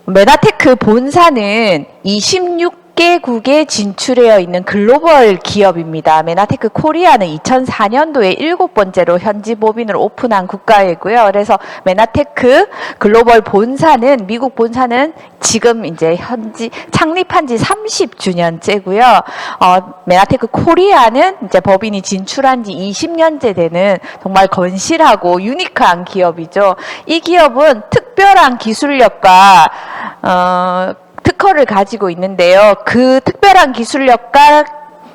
메나테크 본사는 26개국에 진출되어 있는 글로벌 기업입니다. 메나테크 코리아는 2004년도에 7번째로 현지 법인을 오픈한 국가이고요. 그래서 메나테크 글로벌 본사는, 미국 본사는 지금 이제 현지 창립한 지 30주년째고요. 메나테크 코리아는 이제 법인이 진출한 지 20년째 되는 정말 건실하고 유니크한 기업이죠. 이 기업은 특별한 기술력과 특허를 가지고 있는데요. 그 특별한 기술력과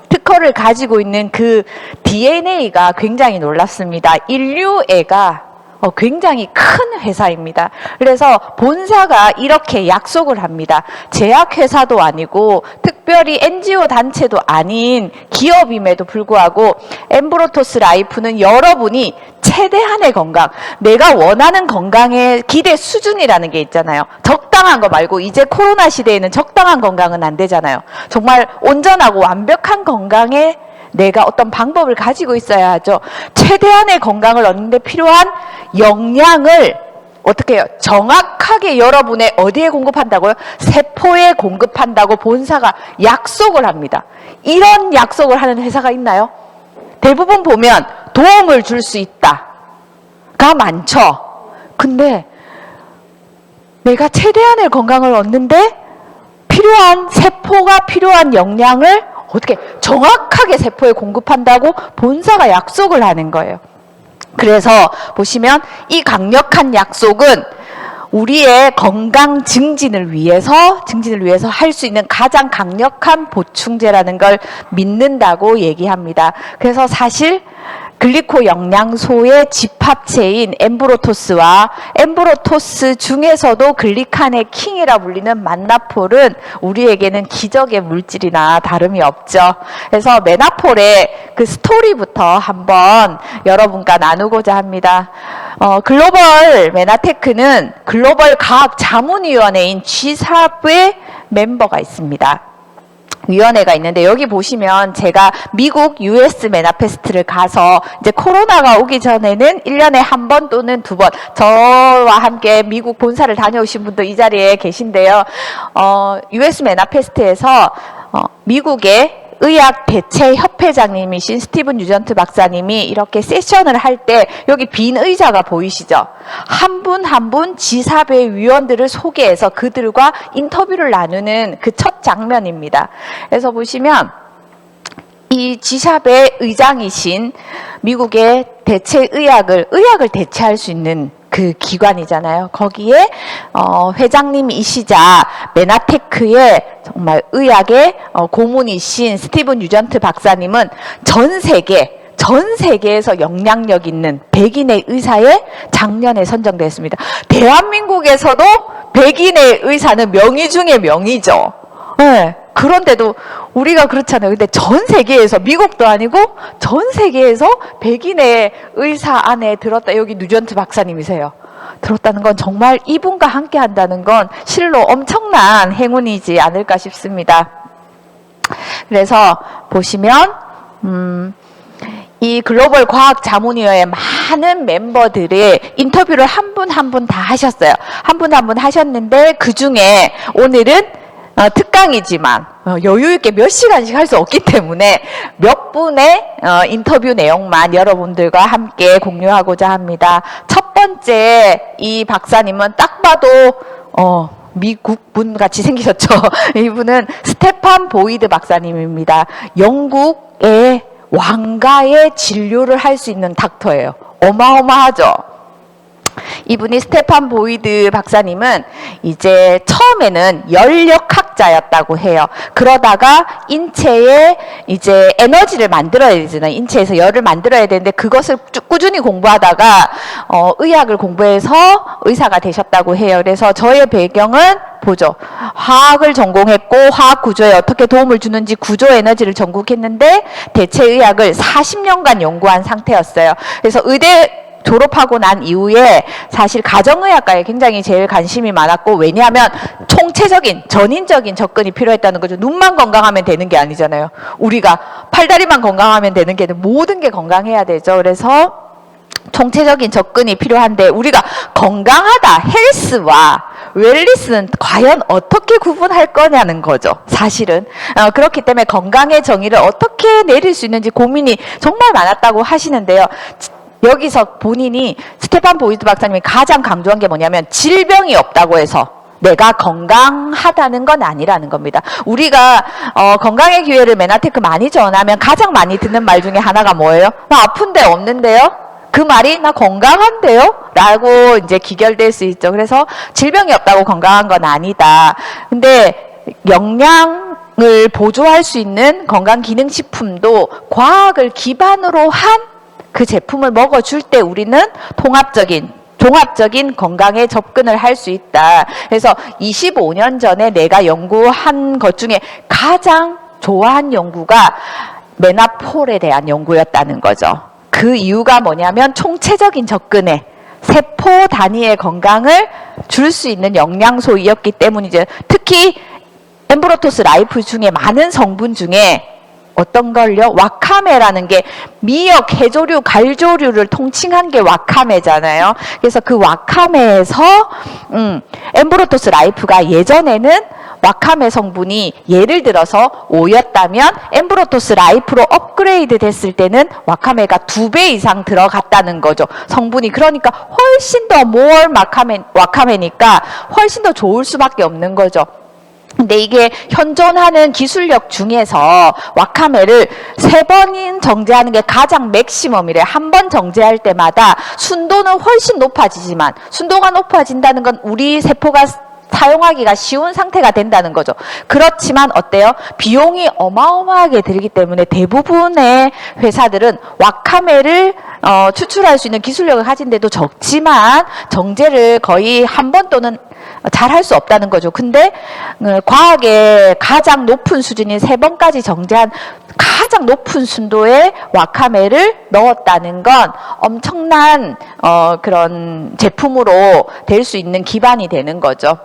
특허를 가지고 있는 그 DNA가 굉장히 놀랍습니다. 인류애가 굉장히 큰 회사입니다. 그래서 본사가 이렇게 약속을 합니다. 제약회사도 아니고 특별히 NGO 단체도 아닌 기업임에도 불구하고 엠브로토스 라이프는 여러분이 최대한의 건강, 내가 원하는 건강의 기대 수준이라는 게 있잖아요. 적당한 거 말고 이제 코로나 시대에는 적당한 건강은 안 되잖아요. 정말 온전하고 완벽한 건강에 내가 어떤 방법을 가지고 있어야 하죠. 최대한의 건강을 얻는 데 필요한 영양을 어떻게 해요? 정확하게 여러분의 어디에 공급한다고요? 세포에 공급한다고 본사가 약속을 합니다. 이런 약속을 하는 회사가 있나요? 대부분 보면 도움을 줄 수 있다가 많죠. 근데 내가 최대한의 건강을 얻는데 필요한 세포가 필요한 영양을 어떻게 정확하게 세포에 공급한다고 본사가 약속을 하는 거예요. 그래서 보시면 이 강력한 약속은 우리의 건강 증진을 위해서 할 수 있는 가장 강력한 보충제라는 걸 믿는다고 얘기합니다. 그래서 사실 글리코 영양소의 집합체인 엠브로토스와 엠브로토스 중에서도 글리칸의 킹이라 불리는 만나폴은 우리에게는 기적의 물질이나 다름이 없죠. 그래서 메나폴의 그 스토리부터 한번 여러분과 나누고자 합니다. 글로벌 메나테크는 글로벌 과학자문위원회인 G4의 멤버가 있습니다. 위원회가 있는데 여기 보시면 제가 미국 US 메나페스트를 가서 이제 코로나가 오기 전에는 1년에 한 번 또는 2번 저와 함께 미국 본사를 다녀오신 분도 이 자리에 계신데요. US 메나페스트에서 미국의 의학 대체 협회장님이신 스티븐 뉴전트 박사님이 이렇게 세션을 할 때 여기 빈 의자가 보이시죠? 한 분 한 분 G4의 위원들을 소개해서 그들과 인터뷰를 나누는 그 첫 장면입니다. 그래서 보시면 이 G4의 의장이신 미국의 대체 의학을 대체할 수 있는 그 기관이잖아요. 거기에 회장님이시자 메나테크의 정말 의학의 고문이신 스티븐 뉴전트 박사님은 전 세계에서 영향력 있는 백인의 의사에 작년에 선정됐습니다. 대한민국에서도 백인의 의사는 명의 중에 명의죠. 네. 그런데도 우리가 그렇잖아요. 근데 전 세계에서, 미국도 아니고 전 세계에서 백인의 의사 안에 들었다. 여기 뉴전트 박사님이세요. 들었다는 건 정말 이분과 함께 한다는 건 실로 엄청난 행운이지 않을까 싶습니다. 그래서 보시면 이 글로벌 과학자문위원회 많은 멤버들의 인터뷰를 한 분 한 분 다 하셨어요. 한 분 한 분 하셨는데 그 중에 오늘은 특강이지만 여유 있게 몇 시간씩 할 수 없기 때문에 몇 분의 인터뷰 내용만 여러분들과 함께 공유하고자 합니다. 첫 번째 이 박사님은 딱 봐도 미국 분 같이 생기셨죠. 이분은 스테판 보이드 박사님입니다. 영국의 왕가의 진료를 할 수 있는 닥터예요. 어마어마하죠. 이분이 스테판 보이드 박사님은 이제 처음에는 열역학자였다고 해요. 그러다가 인체에 이제 에너지를 만들어야 되잖아요. 인체에서 열을 만들어야 되는데 그것을 꾸준히 공부하다가 의학을 공부해서 의사가 되셨다고 해요. 그래서 저의 배경은 보죠. 화학을 전공했고 화학 구조에 어떻게 도움을 주는지 구조 에너지를 전공했는데 대체 의학을 40년간 연구한 상태였어요. 그래서 의대 졸업하고 난 이후에 사실 가정의학과에 굉장히 제일 관심이 많았고, 왜냐하면 총체적인 전인적인 접근이 필요했다는 거죠. 눈만 건강하면 되는 게 아니잖아요. 우리가 팔다리만 건강하면 되는 게 아니라 모든 게 건강해야 되죠. 그래서 총체적인 접근이 필요한데 우리가 건강하다, 헬스와 웰니스는 과연 어떻게 구분할 거냐는 거죠. 사실은 그렇기 때문에 건강의 정의를 어떻게 내릴 수 있는지 고민이 정말 많았다고 하시는데요. 여기서 본인이 스테판 보이드 박사님이 가장 강조한 게 뭐냐면 질병이 없다고 해서 내가 건강하다는 건 아니라는 겁니다. 우리가 건강의 기회를 메나테크 많이 전하면 가장 많이 듣는 말 중에 하나가 뭐예요? 나 아픈데 없는데요? 그 말이 나 건강한데요? 라고 이제 기결될 수 있죠. 그래서 질병이 없다고 건강한 건 아니다. 근데 영양을 보조할 수 있는 건강기능식품도 과학을 기반으로 한 그 제품을 먹어줄 때 우리는 종합적인 건강에 접근을 할 수 있다. 그래서 25년 전에 내가 연구한 것 중에 가장 좋아한 연구가 메나폴에 대한 연구였다는 거죠. 그 이유가 뭐냐면 총체적인 접근에 세포 단위의 건강을 줄 수 있는 영양소이었기 때문이죠. 특히 엠브로토스 라이프 중에 많은 성분 중에 어떤 걸요? 와카메라는 게 미역, 해조류, 갈조류를 통칭한 게 와카메잖아요. 그래서 그 와카메에서 엠브로토스 라이프가 예전에는 와카메 성분이 예를 들어서 5였다면 엠브로토스 라이프로 업그레이드 됐을 때는 와카메가 2배 이상 들어갔다는 거죠. 성분이. 그러니까 훨씬 더 more 와카메니까 훨씬 더 좋을 수밖에 없는 거죠. 근데 이게 현존하는 기술력 중에서 와카메를 3번인 정제하는 게 가장 맥시멈이래. 한 번 정제할 때마다 순도는 훨씬 높아지지만 순도가 높아진다는 건 우리 세포가 사용하기가 쉬운 상태가 된다는 거죠. 그렇지만 어때요? 비용이 어마어마하게 들기 때문에 대부분의 회사들은 와카메를 추출할 수 있는 기술력을 가진 데도 적지만 정제를 거의 한 번 또는 잘 할 수 없다는 거죠. 근데 과학의 가장 높은 수준인 3번까지 정제한 가장 높은 순도의 와카메를 넣었다는 건 엄청난 그런 제품으로 될 수 있는 기반이 되는 거죠.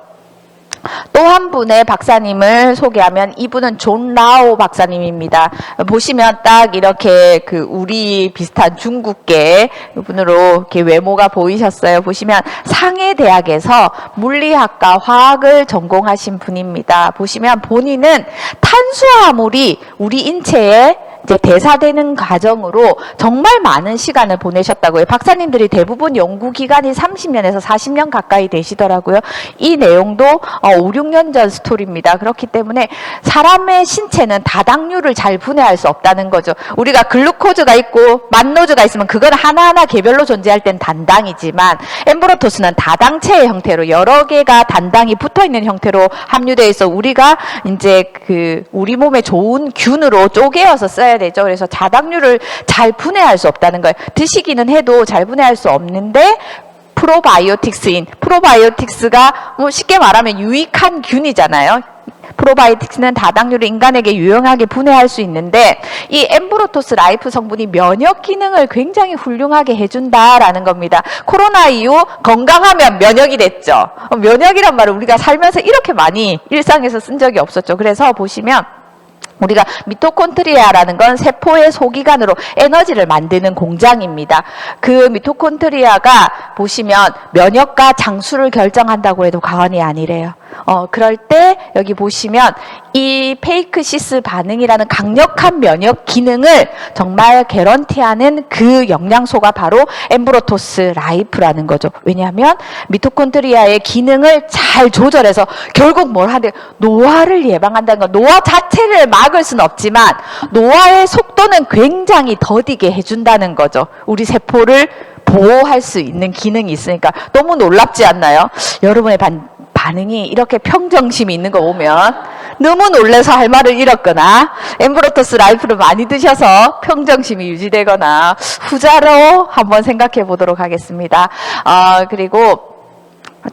또 한 분의 박사님을 소개하면 이분은 존 라오 박사님입니다. 보시면 딱 이렇게 그 우리 비슷한 중국계 분으로 이렇게 외모가 보이셨어요. 보시면 상해 대학에서 물리학과 화학을 전공하신 분입니다. 보시면 본인은 탄수화물이 우리 인체에 이제 대사되는 과정으로 정말 많은 시간을 보내셨다고 해요. 박사님들이 대부분 연구 기간이 30년에서 40년 가까이 되시더라고요. 이 내용도 5, 6년 전 스토리입니다. 그렇기 때문에 사람의 신체는 다당류를 잘 분해할 수 없다는 거죠. 우리가 글루코즈가 있고 만노즈가 있으면 그건 하나하나 개별로 존재할 땐 단당이지만 엠브로토스는 다당체의 형태로 여러 개가 단당이 붙어있는 형태로 함유되어 있어 우리가 이제 그 우리 몸에 좋은 균으로 쪼개어서 써야 되죠. 그래서 자당류를 잘 분해할 수 없다는 거예요. 드시기는 해도 잘 분해할 수 없는데 프로바이오틱스가 뭐 쉽게 말하면 유익한 균이잖아요. 프로바이오틱스는 다당류를 인간에게 유용하게 분해할 수 있는데 이 엠브로토스 라이프 성분이 면역 기능을 굉장히 훌륭하게 해준다라는 겁니다. 코로나 이후 건강하면 면역이 됐죠. 면역이란 말을 우리가 살면서 이렇게 많이 일상에서 쓴 적이 없었죠. 그래서 보시면 우리가 미토콘드리아라는 건 세포의 소기관으로 에너지를 만드는 공장입니다. 그 미토콘드리아가 보시면 면역과 장수를 결정한다고 해도 과언이 아니래요. 그럴 때 여기 보시면 이 페이크시스 반응이라는 강력한 면역 기능을 정말 개런티하는 그 영양소가 바로 엠브로토스 라이프라는 거죠. 왜냐하면 미토콘드리아의 기능을 잘 조절해서 결국 뭘 하는데 노화를 예방한다는 거. 노화 자체를 막을 수는 없지만 노화의 속도는 굉장히 더디게 해준다는 거죠. 우리 세포를 보호할 수 있는 기능이 있으니까 너무 놀랍지 않나요? 여러분의 반응이 이렇게 평정심이 있는 거 보면 너무 놀라서 할 말을 잃었거나 엠브로토스 라이프를 많이 드셔서 평정심이 유지되거나 후자로 한번 생각해 보도록 하겠습니다. 그리고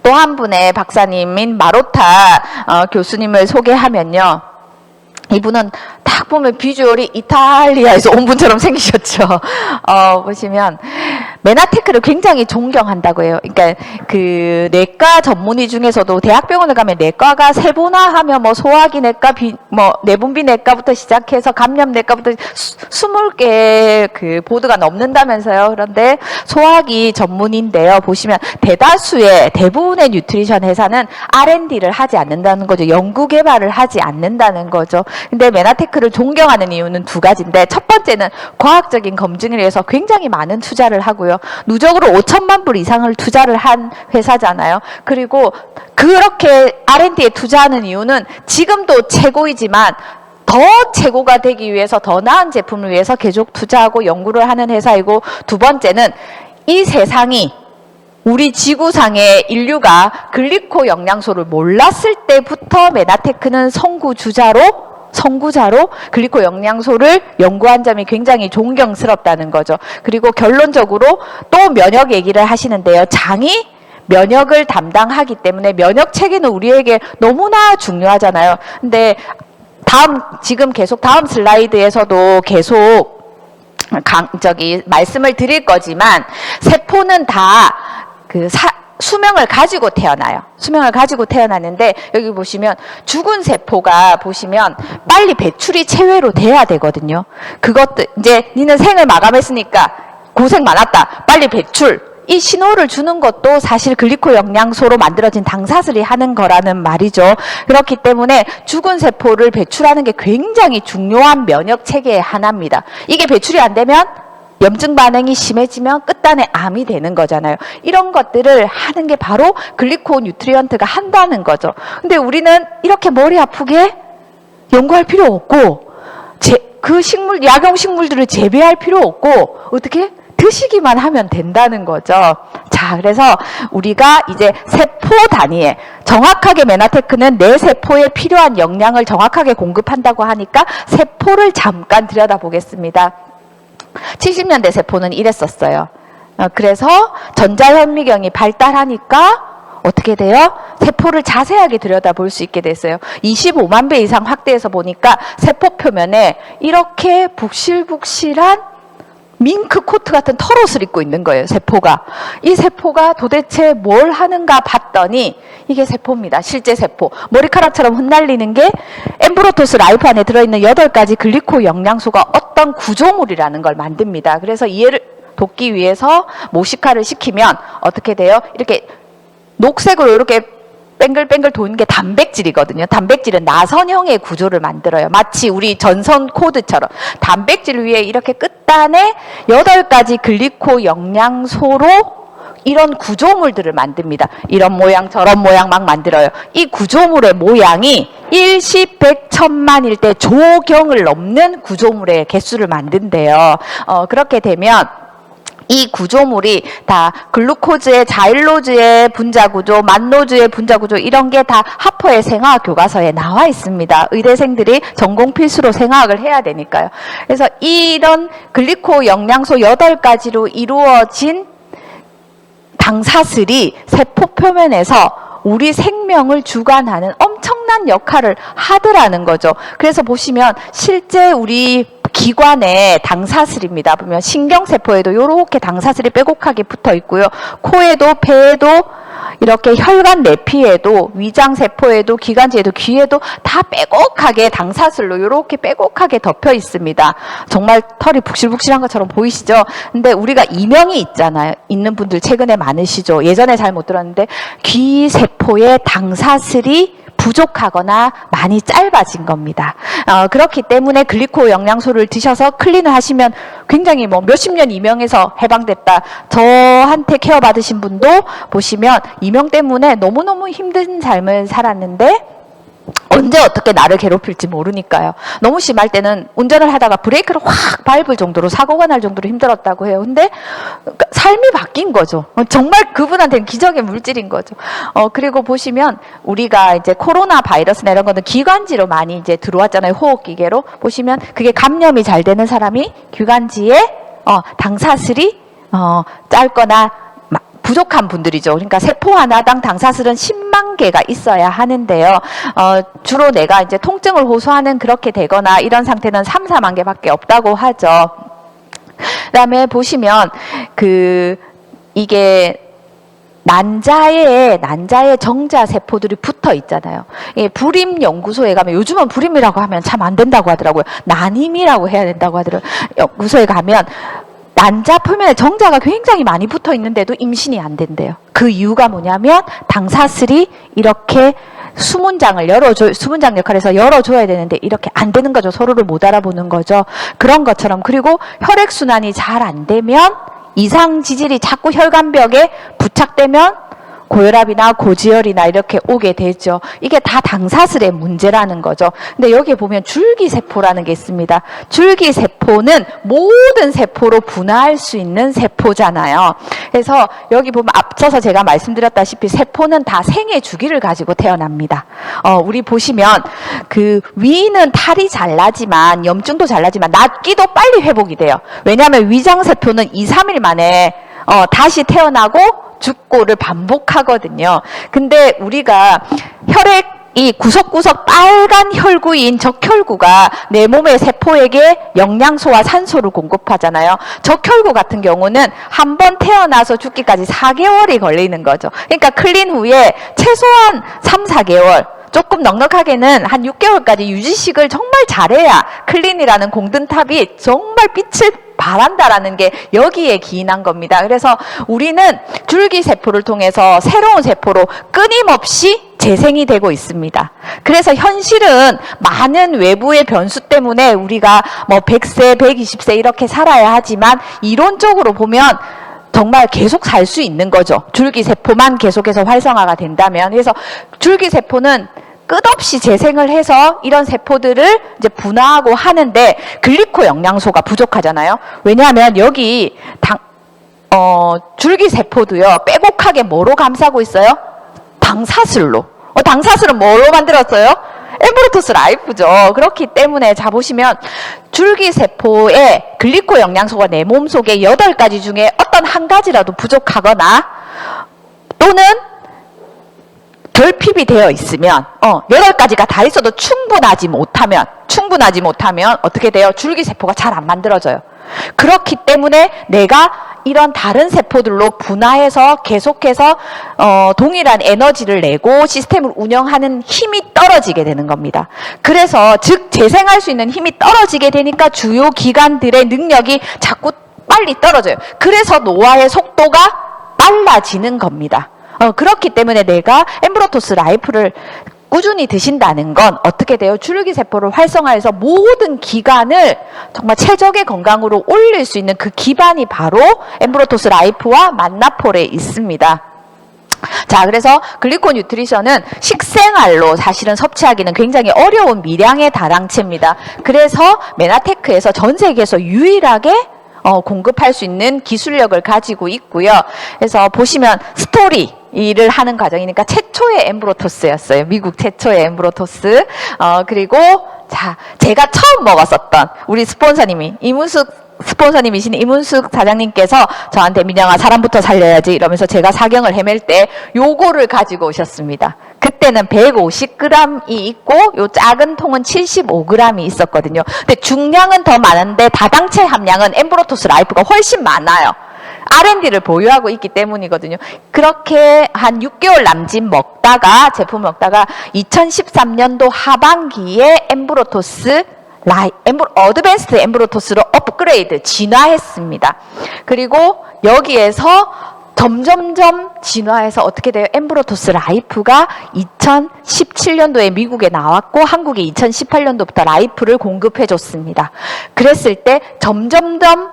또 한 분의 박사님인 마로타 교수님을 소개하면요. 이분은 딱 보면 비주얼이 이탈리아에서 온 분처럼 생기셨죠. 보시면 메나테크를 굉장히 존경한다고 해요. 그러니까 그 내과 전문의 중에서도 대학병원을 가면 내과가 세분화 하면 뭐 소화기 내과, 뭐 내분비 내과부터 시작해서 감염 내과부터 20개 그 보드가 넘는다면서요. 그런데 소화기 전문인데요. 보시면 대부분의 뉴트리션 회사는 R&D를 하지 않는다는 거죠. 연구 개발을 하지 않는다는 거죠. 근데 메나테크를 존경하는 이유는 두 가지인데, 첫 번째는 과학적인 검증을 위해서 굉장히 많은 투자를 하고요. 누적으로 5천만 불 이상을 투자를 한 회사잖아요. 그리고 그렇게 R&D에 투자하는 이유는 지금도 최고이지만 더 최고가 되기 위해서, 더 나은 제품을 위해서 계속 투자하고 연구를 하는 회사이고, 두 번째는 이 세상이, 우리 지구상의 인류가 글리코 영양소를 몰랐을 때부터 메나테크는 선구자로 글리코 영양소를 연구한 점이 굉장히 존경스럽다는 거죠. 그리고 결론적으로 또 면역 얘기를 하시는데요. 장이 면역을 담당하기 때문에 면역 체계는 우리에게 너무나 중요하잖아요. 근데 지금 계속 다음 슬라이드에서도 계속 말씀을 드릴 거지만, 세포는 다 수명을 가지고 태어나요. 수명을 가지고 태어나는데, 여기 보시면 죽은 세포가 보시면 빨리 배출이 체외로 돼야 되거든요. 그것도 이제 니는 생을 마감했으니까 고생 많았다, 빨리 배출, 이 신호를 주는 것도 사실 글리코 영양소로 만들어진 당사슬이 하는 거라는 말이죠. 그렇기 때문에 죽은 세포를 배출하는 게 굉장히 중요한 면역 체계의 하나입니다. 이게 배출이 안 되면 염증 반응이 심해지면 끝단에 암이 되는 거잖아요. 이런 것들을 하는 게 바로 글리코 뉴트리언트가 한다는 거죠. 근데 우리는 이렇게 머리 아프게 연구할 필요 없고, 그 약용 식물들을 재배할 필요 없고, 어떻게? 드시기만 하면 된다는 거죠. 자, 그래서 우리가 이제 세포 단위에 정확하게 메나테크는 내 세포에 필요한 영양을 정확하게 공급한다고 하니까 세포를 잠깐 들여다보겠습니다. 70년대 세포는 이랬었어요. 그래서 전자현미경이 발달하니까 어떻게 돼요? 세포를 자세하게 들여다볼 수 있게 됐어요. 25만 배 이상 확대해서 보니까 세포 표면에 이렇게 북실북실한 밍크 코트 같은 털옷을 입고 있는 거예요, 세포가. 이 세포가 도대체 뭘 하는가 봤더니 이게 세포입니다. 실제 세포. 머리카락처럼 흩날리는 게 엠브로토스 라이프 안에 들어있는 8가지 글리코 영양소가 어떤 구조물이라는 걸 만듭니다. 그래서 이해를 돕기 위해서 모식화를 시키면 어떻게 돼요? 이렇게 녹색으로 이렇게 뱅글뱅글 도는 게 단백질이거든요. 단백질은 나선형의 구조를 만들어요. 마치 우리 전선 코드처럼 단백질 위에 이렇게 끝단에 8가지 글리코 영양소로 이런 구조물들을 만듭니다. 이런 모양 저런 모양 막 만들어요. 이 구조물의 모양이 1, 10, 100, 1000만일 때 조경을 넘는 구조물의 개수를 만든대요. 그렇게 되면 이 구조물이 다 글루코즈의 자일로즈의 분자구조, 만로즈의 분자구조, 이런 게 다 하퍼의 생화학 교과서에 나와 있습니다. 의대생들이 전공 필수로 생화학을 해야 되니까요. 그래서 이런 글리코 영양소 8가지로 이루어진 당사슬이 세포 표면에서 우리 생명을 주관하는 엄청난 역할을 하더라는 거죠. 그래서 보시면 실제 우리 기관의 당사슬입니다. 보면 신경세포에도 이렇게 당사슬이 빼곡하게 붙어 있고요. 코에도 폐에도 이렇게 혈관 내피에도 위장세포에도 기관지에도 귀에도 다 빼곡하게 당사슬로 이렇게 빼곡하게 덮여 있습니다. 정말 털이 북실북실한 것처럼 보이시죠? 근데 우리가 이명이 있잖아요. 있는 분들 최근에 많으시죠? 예전에 잘 못 들었는데 귀세포의 당사슬이 부족하거나 많이 짧아진 겁니다. 그렇기 때문에 글리코 영양소를 드셔서 클린을 하시면 굉장히 뭐 몇십 년 이명에서 해방됐다. 저한테 케어 받으신 분도 보시면 이명 때문에 너무너무 힘든 삶을 살았는데 언제 어떻게 나를 괴롭힐지 모르니까요. 너무 심할 때는 운전을 하다가 브레이크를 확 밟을 정도로 사고가 날 정도로 힘들었다고 해요. 근데 삶이 바뀐 거죠. 정말 그분한테는 기적의 물질인 거죠. 그리고 보시면 우리가 이제 코로나 바이러스나 이런 거는 기관지로 많이 이제 들어왔잖아요. 호흡기계로. 보시면 그게 감염이 잘 되는 사람이 기관지에 당사슬이 짧거나 부족한 분들이죠. 그러니까 세포 하나당 당사슬은 10만 개가 있어야 하는데요. 주로 내가 이제 통증을 호소하는 그렇게 되거나 이런 상태는 3, 4만 개밖에 없다고 하죠. 그다음에 보시면 이게 난자에 정자 세포들이 붙어 있잖아요. 예, 불임 연구소에 가면, 요즘은 불임이라고 하면 참 안 된다고 하더라고요. 난임이라고 해야 된다고 하더라고요. 연구소에 가면 난자 표면에 정자가 굉장히 많이 붙어 있는데도 임신이 안 된대요. 그 이유가 뭐냐면 당사슬이 이렇게 수문장 역할에서 열어줘야 되는데 이렇게 안 되는 거죠. 서로를 못 알아보는 거죠. 그런 것처럼. 그리고 혈액순환이 잘 안 되면 이상 지질이 자꾸 혈관벽에 부착되면 고혈압이나 고지혈이나 이렇게 오게 되죠. 이게 다 당사슬의 문제라는 거죠. 근데 여기에 보면 줄기세포라는 게 있습니다. 줄기세포는 모든 세포로 분화할 수 있는 세포잖아요. 그래서 여기 보면 앞서서 제가 말씀드렸다시피 세포는 다 생의 주기를 가지고 태어납니다. 우리 보시면 위는 탈이 잘 나지만, 염증도 잘 나지만 낫기도 빨리 회복이 돼요. 왜냐하면 위장세포는 2, 3일 만에 다시 태어나고 죽고를 반복하거든요. 근데 우리가 혈액이 구석구석 빨간 혈구인 적혈구가 내 몸의 세포에게 영양소와 산소를 공급하잖아요. 적혈구 같은 경우는 한 번 태어나서 죽기까지 4개월이 걸리는 거죠. 그러니까 클린 후에 최소한 3, 4개월, 조금 넉넉하게는 한 6개월까지 유지식을 정말 잘해야 클린이라는 공든탑이 정말 빛을 발한다라는 게 여기에 기인한 겁니다. 그래서 우리는 줄기세포를 통해서 새로운 세포로 끊임없이 재생이 되고 있습니다. 그래서 현실은 많은 외부의 변수 때문에 우리가 100세, 120세 이렇게 살아야 하지만 이론적으로 보면 정말 계속 살 수 있는 거죠. 줄기세포만 계속해서 활성화가 된다면. 그래서 줄기세포는 끝없이 재생을 해서 이런 세포들을 이제 분화하고 하는데 글리코 영양소가 부족하잖아요. 왜냐하면 여기 줄기세포도요, 빼곡하게 뭐로 감싸고 있어요? 당사슬로. 당사슬은 뭐로 만들었어요? 엠브로토스 라이프죠. 그렇기 때문에 자 보시면 줄기세포에 글리코 영양소가 내 몸속에 8가지 중에 어떤 한 가지라도 부족하거나 또는 결핍이 되어 있으면 8가지가 다 있어도 충분하지 못하면 어떻게 돼요? 줄기세포가 잘 안 만들어져요. 그렇기 때문에 내가 이런 다른 세포들로 분화해서 계속해서 동일한 에너지를 내고 시스템을 운영하는 힘이 떨어지게 되는 겁니다. 그래서 즉 재생할 수 있는 힘이 떨어지게 되니까 주요 기관들의 능력이 자꾸 빨리 떨어져요. 그래서 노화의 속도가 빨라지는 겁니다. 그렇기 때문에 내가 엠브로토스 라이프를 꾸준히 드신다는 건 어떻게 돼요? 줄기세포를 활성화해서 모든 기관을 정말 최적의 건강으로 올릴 수 있는 그 기반이 바로 엠브로토스 라이프와 만나폴에 있습니다. 자, 그래서 글리코 뉴트리션은 식생활로 사실은 섭취하기는 굉장히 어려운 미량의 다량체입니다. 그래서 메나테크에서 전 세계에서 유일하게 공급할 수 있는 기술력을 가지고 있고요. 그래서 보시면 스토리를 하는 과정이니까 최초의 엠브로토스였어요. 미국 최초의 엠브로토스. 그리고 자, 제가 처음 먹었었던 우리 스폰서님이 스폰서님이신 이문숙 사장님께서 저한테 민영아 사람부터 살려야지 이러면서 제가 사경을 헤맬 때 요거를 가지고 오셨습니다. 그때는 150g이 있고 요 작은 통은 75g이 있었거든요. 근데 중량은 더 많은데 다당체 함량은 엠브로토스 라이프가 훨씬 많아요. R&D를 보유하고 있기 때문이거든요. 그렇게 한 6개월 남짓 제품 먹다가 2013년도 하반기에 어드밴스드 엠브로토스로 업그레이드, 진화했습니다. 그리고 여기에서 점점점 진화해서 어떻게 돼요? 엠브로토스 라이프가 2017년도에 미국에 나왔고 한국에 2018년도부터 라이프를 공급해 줬습니다. 그랬을 때 점점점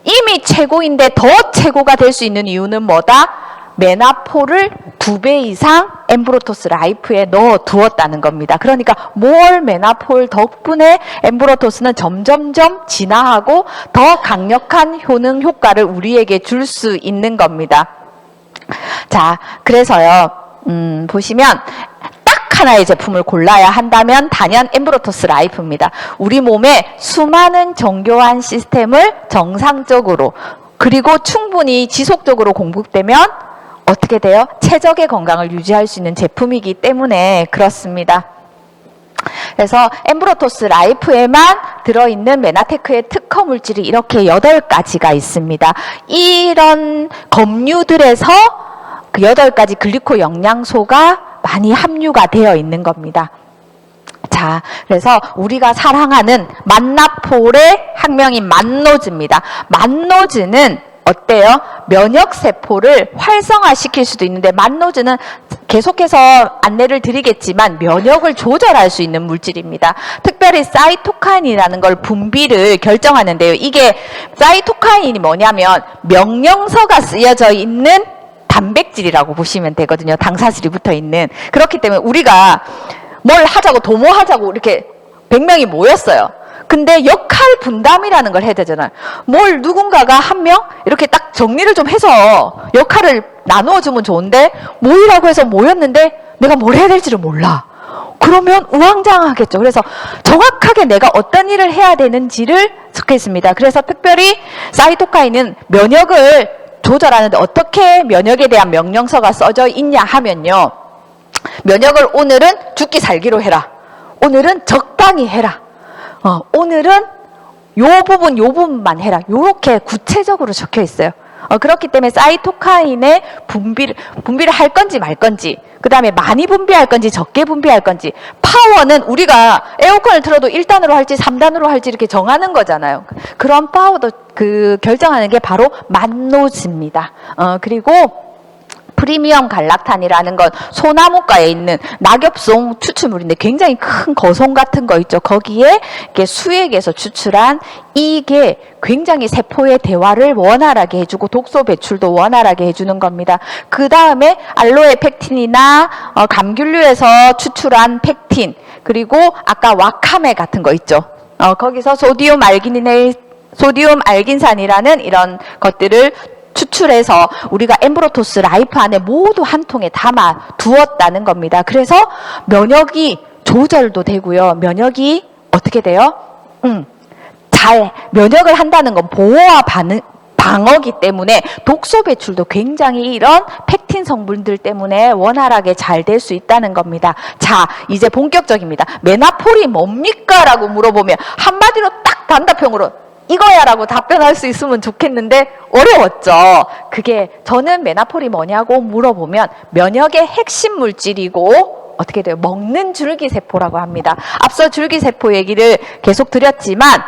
이미 최고인데 더 최고가 될 수 있는 이유는 뭐다? 메나폴을 2배 이상 엠브로토스 라이프에 넣어 두었다는 겁니다. 그러니까 more 메나폴 덕분에 엠브로토스는 점점점 진화하고 더 강력한 효능 효과를 우리에게 줄 수 있는 겁니다. 자, 그래서요, 보시면 딱 하나의 제품을 골라야 한다면 단연 엠브로토스 라이프입니다. 우리 몸에 수많은 정교한 시스템을 정상적으로 그리고 충분히 지속적으로 공급되면 어떻게 돼요? 최적의 건강을 유지할 수 있는 제품이기 때문에 그렇습니다. 그래서 엠브로토스 라이프에만 들어있는 메나테크의 특허 물질이 이렇게 8가지가 있습니다. 이런 검류들에서 그 8가지 글리코 영양소가 많이 함유가 되어 있는 겁니다. 자, 그래서 우리가 사랑하는 만나폴의 학명인 만노즈입니다. 만노즈는 어때요? 면역세포를 활성화시킬 수도 있는데 만노즈는 계속해서 안내를 드리겠지만 면역을 조절할 수 있는 물질입니다. 특별히 사이토카인이라는 걸 분비를 결정하는데요. 이게 사이토카인이 뭐냐면 명령서가 쓰여져 있는 단백질이라고 보시면 되거든요. 당사질이 붙어 있는. 그렇기 때문에 우리가 뭘 하자고 도모하자고 이렇게 100명이 모였어요. 근데 역할 분담이라는 걸 해야 되잖아요. 뭘 누군가가 한 명 이렇게 딱 정리를 좀 해서 역할을 나누어 주면 좋은데 모이라고 해서 모였는데 내가 뭘 해야 될지를 몰라. 그러면 우왕좌왕하겠죠. 그래서 정확하게 내가 어떤 일을 해야 되는지를 적겠습니다. 그래서 특별히 사이토카인은 면역을 조절하는데 어떻게 면역에 대한 명령서가 써져 있냐 하면요. 면역을 오늘은 죽기 살기로 해라. 오늘은 적당히 해라. 오늘은 요 부분만 해라. 요렇게 구체적으로 적혀 있어요. 그렇기 때문에 사이토카인의 분비를 할 건지 말 건지, 그 다음에 많이 분비할 건지 적게 분비할 건지, 파워는 우리가 에어컨을 틀어도 1단으로 할지 3단으로 할지 이렇게 정하는 거잖아요. 그런 파워도 결정하는 게 바로 만노즈입니다. 그리고 프리미엄 갈락탄이라는 건 소나무가에 있는 낙엽송 추출물인데 굉장히 큰 거송 같은 거 있죠. 거기에 이렇게 수액에서 추출한 이게 굉장히 세포의 대화를 원활하게 해주고 독소 배출도 원활하게 해주는 겁니다. 그 다음에 알로에 펙틴이나 감귤류에서 추출한 펙틴, 그리고 아까 와카메 같은 거 있죠. 거기서 소디움 알긴산이라는 이런 것들을 추출해서 우리가 엠브로토스 라이프 안에 모두 한 통에 담아 두었다는 겁니다. 그래서 면역이 조절도 되고요. 면역이 어떻게 돼요? 면역을 한다는 건 보호와 방어기 때문에 독소 배출도 굉장히 이런 펙틴 성분들 때문에 원활하게 잘 될 수 있다는 겁니다. 자, 이제 본격적입니다. 메나폴이 뭡니까? 라고 물어보면 한마디로 딱 단답형으로 이거야 라고 답변할 수 있으면 좋겠는데 어려웠죠. 그게 저는 메나폴이 뭐냐고 물어보면 면역의 핵심 물질이고 어떻게 돼요? 먹는 줄기세포라고 합니다. 앞서 줄기세포 얘기를 계속 드렸지만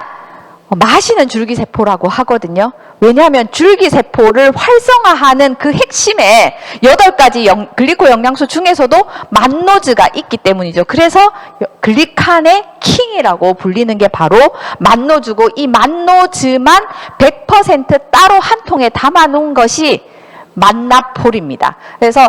마시는 줄기세포라고 하거든요. 왜냐하면 줄기세포를 활성화하는 그 핵심에 8가지 글리코 영양소 중에서도 만노즈가 있기 때문이죠. 그래서 글리칸의 킹이라고 불리는 게 바로 만노즈고, 이 만노즈만 100% 따로 한 통에 담아놓은 것이 만나폴입니다. 그래서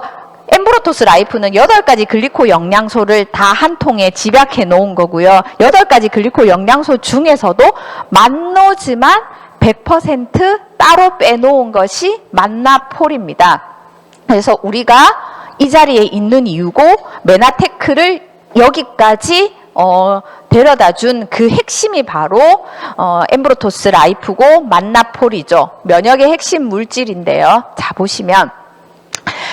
엠브로토스 라이프는 8가지 글리코 영양소를 다 한 통에 집약해 놓은 거고요. 8가지 글리코 영양소 중에서도 만노즈만 100% 따로 빼놓은 것이 만나폴입니다. 그래서 우리가 이 자리에 있는 이유고 메나테크를 여기까지 데려다 준 그 핵심이 바로 엠브로토스 라이프고 만나폴이죠. 면역의 핵심 물질인데요. 자, 보시면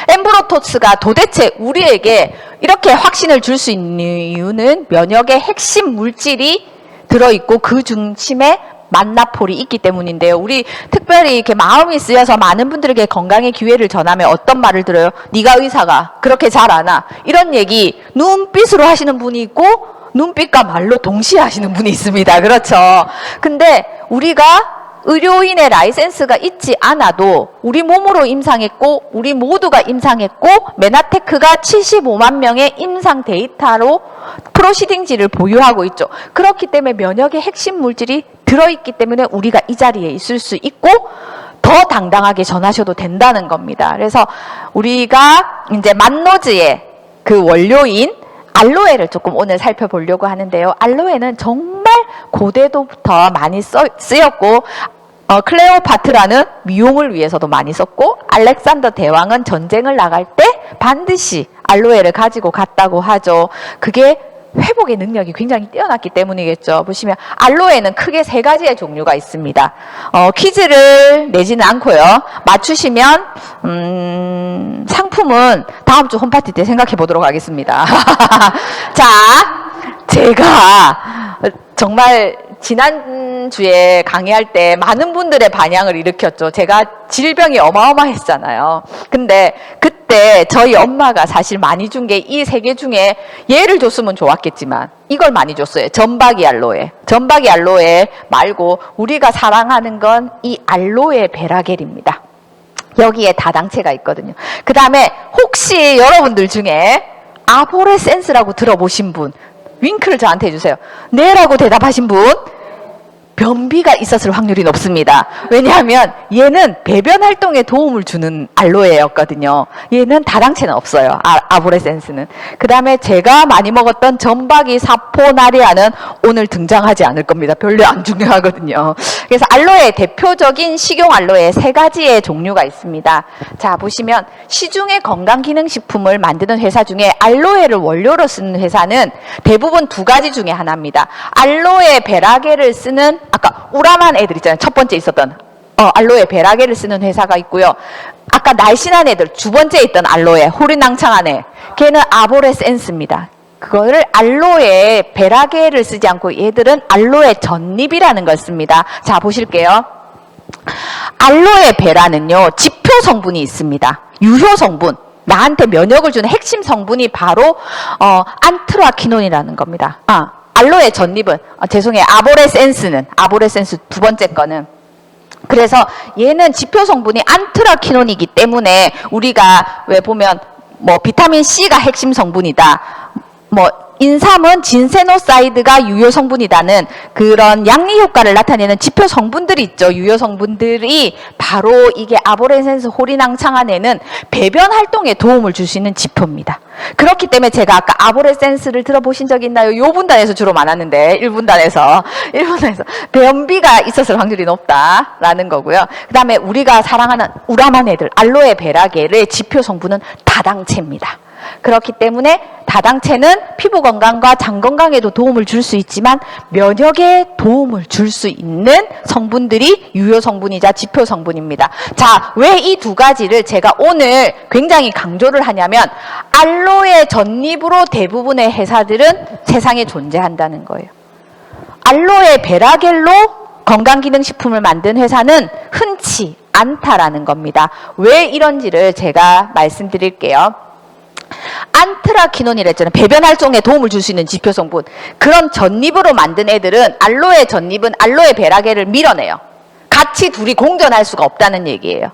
엠브로토스가 도대체 우리에게 이렇게 확신을 줄 수 있는 이유는 면역의 핵심 물질이 들어있고 그 중심에 만나폴이 있기 때문인데요. 우리 특별히 이렇게 마음이 쓰여서 많은 분들에게 건강의 기회를 전하면 어떤 말을 들어요? 네가 의사가 그렇게 잘 아나? 이런 얘기 눈빛으로 하시는 분이 있고 눈빛과 말로 동시에 하시는 분이 있습니다. 그렇죠? 근데 우리가 의료인의 라이센스가 있지 않아도 우리 몸으로 임상했고 우리 모두가 임상했고 메나테크가 75만 명의 임상 데이터로 프로시딩지를 보유하고 있죠. 그렇기 때문에 면역의 핵심 물질이 들어있기 때문에 우리가 이 자리에 있을 수 있고 더 당당하게 전하셔도 된다는 겁니다. 그래서 우리가 이제 만노즈의 그 원료인 알로에를 조금 오늘 살펴보려고 하는데요. 알로에는 정말 고대도부터 많이 쓰였고 클레오파트라는 미용을 위해서도 많이 썼고 알렉산더 대왕은 전쟁을 나갈 때 반드시 알로에를 가지고 갔다고 하죠. 그게 회복의 능력이 굉장히 뛰어났기 때문이겠죠. 보시면 알로에는 크게 3가지의 종류가 있습니다. 퀴즈를 내지는 않고요. 맞추시면 상품은 다음 주 홈파티 때 생각해 보도록 하겠습니다. 자, 제가 정말 지난주에 강의할 때 많은 분들의 반향을 일으켰죠. 제가 질병이 어마어마했잖아요. 근데 그때 저희 엄마가 사실 많이 준 게 이 세 개 중에 얘를 줬으면 좋았겠지만 이걸 많이 줬어요. 전박이 알로에. 전박이 알로에 말고 우리가 사랑하는 건 이 알로에 베라겔입니다. 여기에 다당체가 있거든요. 그 다음에 혹시 여러분들 중에 아보레센스라고 들어보신 분 윙크를 저한테 해주세요. 네라고 대답하신 분 변비가 있었을 확률이 높습니다. 왜냐하면 얘는 배변 활동에 도움을 주는 알로에였거든요. 얘는 다당체는 없어요. 아보레센스는. 그 다음에 제가 많이 먹었던 전박이 사포나리아는 오늘 등장하지 않을 겁니다. 별로 안 중요하거든요. 그래서 알로에 대표적인 식용 알로에 3가지의 종류가 있습니다. 자, 보시면 시중의 건강기능식품을 만드는 회사 중에 알로에를 원료로 쓰는 회사는 대부분 2가지 중에 하나입니다. 알로에 베라겔을 쓰는 아까 우람한 애들 있잖아요. 첫 번째 있었던 알로에 베라겔을 쓰는 회사가 있고요. 아까 날씬한 애들 두 번째 있던 알로에 호리낭창한 애 걔는 아보레센스입니다. 그거를 알로에 베라겔을 쓰지 않고 얘들은 알로에 전잎이라는 걸 씁니다. 자, 보실게요. 알로에 베라는요 지표 성분이 있습니다. 유효 성분, 나한테 면역을 주는 핵심 성분이 바로 안트라키논이라는 겁니다. 알로에 전잎은 죄송해요. 아보레센스 두 번째 거는 그래서 얘는 지표 성분이 안트라키논이기 때문에 우리가 왜 보면 뭐 비타민 C가 핵심 성분이다. 뭐 인삼은 진세노사이드가 유효 성분이다는 그런 양리 효과를 나타내는 지표 성분들이 있죠. 유효 성분들이 바로 이게 아보레센스 호리낭창한 애는 배변 활동에 도움을 줄 수 있는 지표입니다. 그렇기 때문에 제가 아까 아보레센스를 들어보신 적 있나요? 요 분단에서 주로 많았는데 1분단에서 변비가 있었을 확률이 높다라는 거고요. 그 다음에 우리가 사랑하는 우람한 애들 알로에 베라겔의 지표 성분은 다당체입니다. 그렇기 때문에 다당체는 피부 건강과 장 건강에도 도움을 줄 수 있지만 면역에 도움을 줄 수 있는 성분들이 유효 성분이자 지표 성분입니다. 자, 왜 이 2가지를 제가 오늘 굉장히 강조를 하냐면 알로에 전잎으로 대부분의 회사들은 세상에 존재한다는 거예요. 알로에 베라겔로 건강기능식품을 만든 회사는 흔치 않다라는 겁니다. 왜 이런지를 제가 말씀드릴게요. 안트라키논이랬잖아요. 배변 활동에 도움을 줄 수 있는 지표 성분. 그런 전잎으로 만든 애들은 알로에 전잎은 알로에 베라겔을 밀어내요. 같이 둘이 공존할 수가 없다는 얘기예요.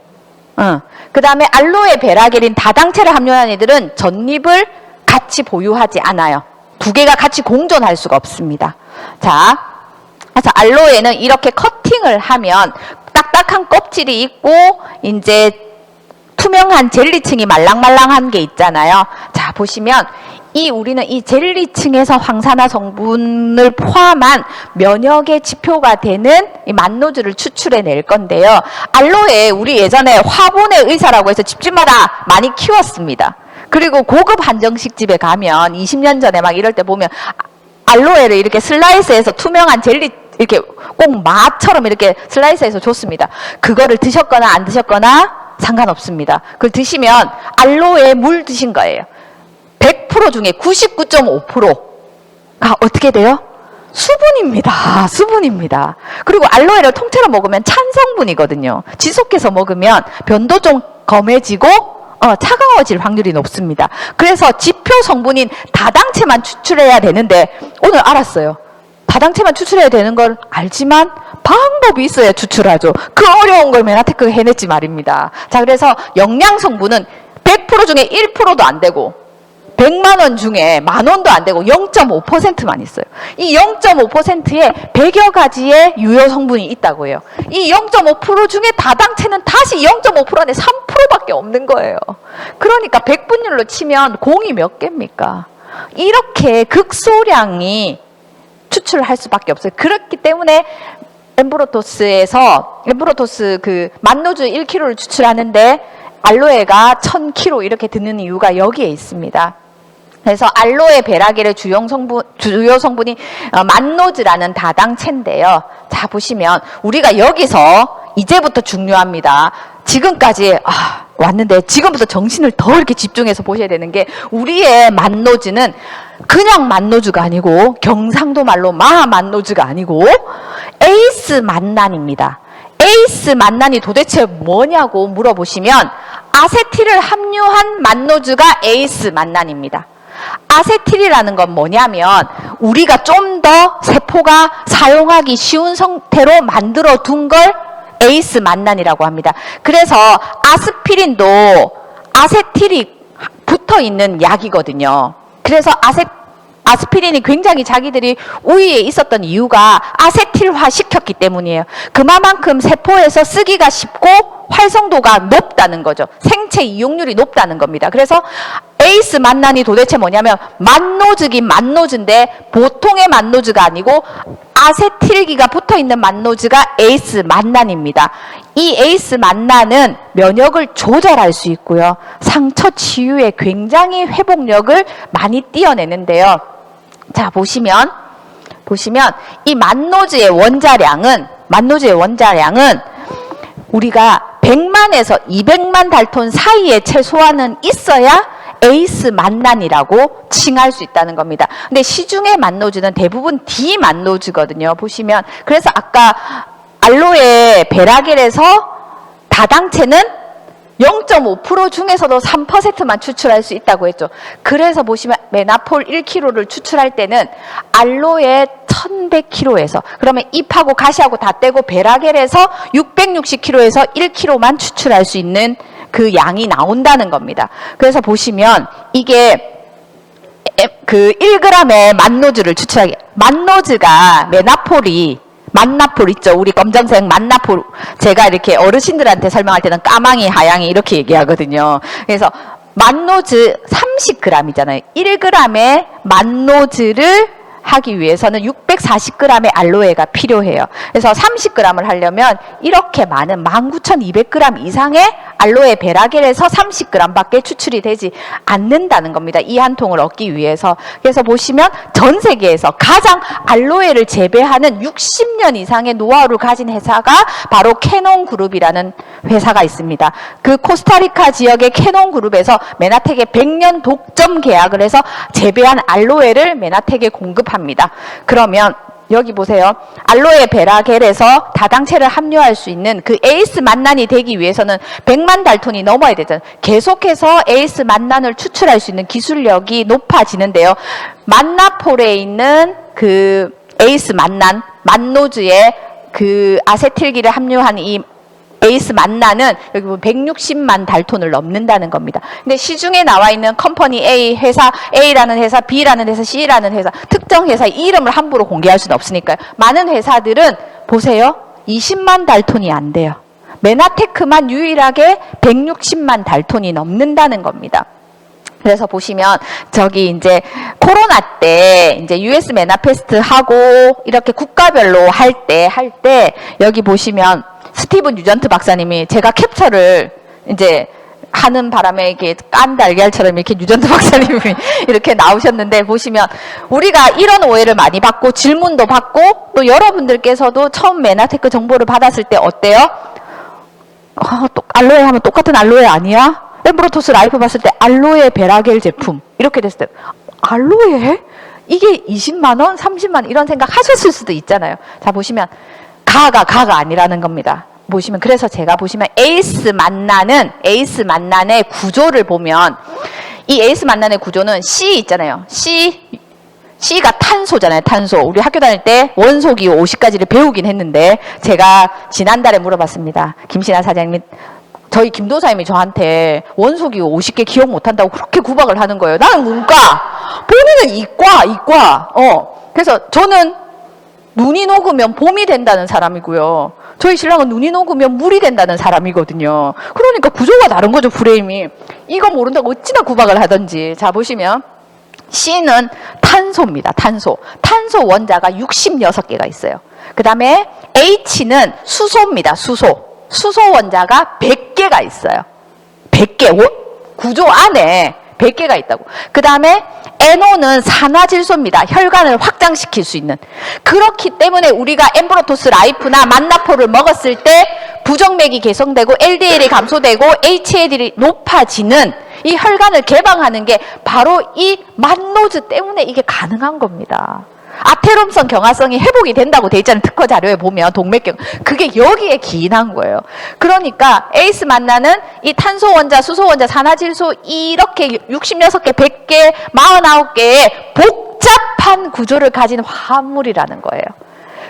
그 다음에 알로에 베라겔인 다당체를 함유한 애들은 전잎을 같이 보유하지 않아요. 2개가 같이 공존할 수가 없습니다. 자, 그래서 알로에는 이렇게 커팅을 하면 딱딱한 껍질이 있고 이제 투명한 젤리층이 말랑말랑한 게 있잖아요. 자, 보시면 우리는 이 젤리층에서 황산화 성분을 포함한 면역의 지표가 되는 이 만노즐을 추출해낼 건데요. 알로에 우리 예전에 화분의 의사라고 해서 집집마다 많이 키웠습니다. 그리고 고급 한정식 집에 가면 20년 전에 막 이럴 때 보면 알로에를 이렇게 슬라이스해서 투명한 젤리 이렇게 꼭 마처럼 이렇게 슬라이스해서 줬습니다. 그거를 드셨거나 안 드셨거나 상관없습니다. 그걸 드시면 알로에 물 드신 거예요. 100% 중에 99.5%가 어떻게 돼요? 수분입니다. 수분입니다. 그리고 알로에를 통째로 먹으면 찬 성분이거든요. 지속해서 먹으면 변도 좀 검해지고 차가워질 확률이 높습니다. 그래서 지표 성분인 다당체만 추출해야 되는데 오늘 알았어요. 다당체만 추출해야 되는 걸 알지만 방법이 있어야 추출하죠. 그 어려운 걸 메나테크가 해냈지 말입니다. 자, 그래서 영양 성분은 100% 중에 1%도 안 되고 100만 원 중에 10,000원도 안 되고 0.5%만 있어요. 이 0.5%에 100여 가지의 유효 성분이 있다고 해요. 이 0.5% 중에 다당체는 다시 0.5% 안에 3%밖에 없는 거예요. 그러니까 100분율로 치면 공이 몇 개입니까? 이렇게 극소량이 추출할 수밖에 없어요. 그렇기 때문에 엠브로토스 그 만노즐 1kg를 추출하는데 알로에가 1000kg 이렇게 드는 이유가 여기에 있습니다. 그래서 알로에 베라겔의 주요 성분이 만노즈라는 다당체인데요. 자, 보시면 우리가 여기서 이제부터 중요합니다. 지금까지 왔는데 지금부터 정신을 더 이렇게 집중해서 보셔야 되는 게 우리의 만노즈는 그냥 만노즈가 아니고 경상도 말로 만노즈가 아니고 에이스 만난입니다. 에이스 만난이 도대체 뭐냐고 물어보시면 아세틸을 함유한 만노즈가 에이스 만난입니다. 아세틸이라는 건 뭐냐면 우리가 좀 더 세포가 사용하기 쉬운 상태로 만들어 둔 걸 에이스 만난이라고 합니다. 그래서 아스피린도 아세틸이 붙어 있는 약이거든요. 그래서 아스피린이 굉장히 자기들이 우위에 있었던 이유가 아세틸화 시켰기 때문이에요. 그만큼 세포에서 쓰기가 쉽고 활성도가 높다는 거죠. 생체 이용률이 높다는 겁니다. 그래서 에이스 만난이 도대체 뭐냐면 만노즈긴 만노즈인데 보통의 만노즈가 아니고 아세틸기가 붙어있는 만노즈가 에이스 만난입니다. 이 에이스 만난은 면역을 조절할 수 있고요. 상처 치유에 굉장히 회복력을 많이 띄어내는데요. 자, 보시면 이 만노즈의 원자량은 우리가 100만에서 200만 달톤 사이에 최소한은 있어야 에이스 만난이라고 칭할 수 있다는 겁니다. 근데 시중의 만노즈는 대부분 D 만노즈거든요. 보시면 그래서 아까 알로에 베라겔에서 다당체는 0.5% 중에서도 3%만 추출할 수 있다고 했죠. 그래서 보시면 메나폴 1kg를 추출할 때는 알로에 1100kg에서 그러면 잎하고 가시하고 다 떼고 베라겔에서 660kg에서 1kg만 추출할 수 있는 그 양이 나온다는 겁니다. 그래서 보시면 이게 그 1g의 만노즈를 추출하게 만노즈가 만나폴 있죠. 우리 검정색 만나폴. 제가 이렇게 어르신들한테 설명할 때는 까망이, 하양이 이렇게 얘기하거든요. 그래서 만노즈 30g이잖아요. 1g의 만노즈를 하기 위해서는 640g의 알로에가 필요해요. 그래서 30g을 하려면 이렇게 많은 19,200g 이상의 알로에 베라겔에서 30g밖에 추출이 되지 않는다는 겁니다. 이 한 통을 얻기 위해서. 그래서 보시면 전 세계에서 가장 알로에를 재배하는 60년 이상의 노하우를 가진 회사가 바로 캐논 그룹이라는 회사가 있습니다. 그 코스타리카 지역의 캐논 그룹에서 메나텍에 100년 독점 계약을 해서 재배한 알로에를 메나텍에 공급합니다. 그러면 여기 보세요. 알로에 베라겔에서 다당체를 함유할 수 있는 그 에이스 만난이 되기 위해서는 100만 달톤이 넘어야 되잖아요. 계속해서 에이스 만난을 추출할 수 있는 기술력이 높아지는데요. 만나폴에 있는 그 에이스 만난, 만노즈의 그 아세틸기를 함유한 이 에이스 만난은 여기 보면 160만 달톤을 넘는다는 겁니다. 근데 시중에 나와 있는 컴퍼니 A, 회사 A라는 회사, B라는 회사, C라는 회사, 특정 회사의 이름을 함부로 공개할 수는 없으니까요. 많은 회사들은 보세요. 20만 달톤이 안 돼요. 메나테크만 유일하게 160만 달톤이 넘는다는 겁니다. 그래서 보시면 저기 이제 코로나 때 이제 US 메나페스트 하고 이렇게 국가별로 할 때 여기 보시면 스티븐 유전트 박사님이 제가 캡처를 이제 하는 바람에 이렇게 깐 달걀처럼 이렇게 유전트 박사님이 이렇게 나오셨는데 보시면 우리가 이런 오해를 많이 받고 질문도 받고 또 여러분들께서도 처음 메나테크 정보를 받았을 때 어때요? 알로에 하면 똑같은 알로에 아니야? 엠브로토스 라이프 봤을 때 알로에 베라겔 제품 이렇게 됐을 때 알로에? 이게 20만 원, 30만 원 이런 생각 하셨을 수도 있잖아요. 자 보시면 가가 아니라는 겁니다. 보시면 그래서 제가 보시면 에이스 만난의 구조를 보면 이 에이스 만난의 구조는 C 있잖아요. C가 탄소잖아요. 탄소. 우리 학교 다닐 때 원소기호 50가지를 배우긴 했는데 제가 지난달에 물어봤습니다. 김신아 사장님이 저희 김도사님이 저한테 원소기호 50개 기억 못한다고 그렇게 구박을 하는 거예요. 나는 문과, 본인은 이과. 그래서 저는 눈이 녹으면 봄이 된다는 사람이고요. 저희 신랑은 눈이 녹으면 물이 된다는 사람이거든요. 그러니까 구조가 다른 거죠, 프레임이. 이거 모른다고 어찌나 구박을 하던지. 자, 보시면 C는 탄소입니다. 탄소 원자가 66개가 있어요. 그 다음에 H는 수소입니다. 수소 원자가 100개가 있어요. 100개. 구조 안에 100개가 있다고. 그 다음에 NO는 산화질소입니다. 혈관을 확장시킬 수 있는. 그렇기 때문에 우리가 엠브로토스 라이프나 만나폴을 먹었을 때 부정맥이 개선되고 LDL이 감소되고 HDL이 높아지는 이 혈관을 개방하는 게 바로 이 만노즈 때문에 이게 가능한 겁니다. 아테롬성 경화성이 회복이 된다고 돼 있잖아요. 특허 자료에 보면 동맥경 그게 여기에 기인한 거예요. 그러니까 에이스 만나는 이 탄소 원자, 수소 원자, 산화질소 이렇게 66개, 100개, 49개의 복잡한 구조를 가진 화합물이라는 거예요.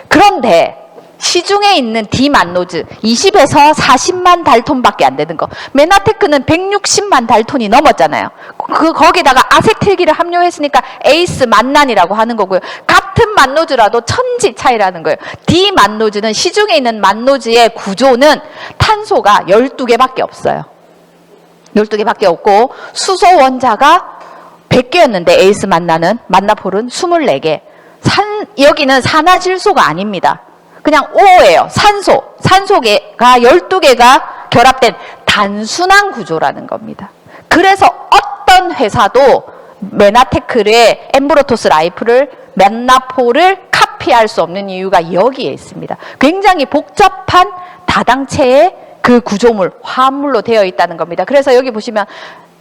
그런데 시중에 있는 디만노즈 20에서 40만 달톤밖에 안 되는 거. 메나테크는 160만 달톤이 넘었잖아요. 거기다가 아세틸기를 함유했으니까 에이스 만난이라고 하는 거고요. 같은 만노즈라도 천지 차이라는 거예요. 디만노즈는 시중에 있는 만노즈의 구조는 탄소가 12개밖에 없어요. 12개밖에 없고 수소 원자가 100개였는데 에이스 만나는 만나폴은 24개. 여기는 산화질소가 아닙니다. 그냥 O예요. 산소가 12개가 결합된 단순한 구조라는 겁니다. 그래서 어떤 회사도 메나테크의 엠브로토스 라이프를 만나폴을 카피할 수 없는 이유가 여기에 있습니다. 굉장히 복잡한 다당체의 그 구조물, 화합물로 되어 있다는 겁니다. 그래서 여기 보시면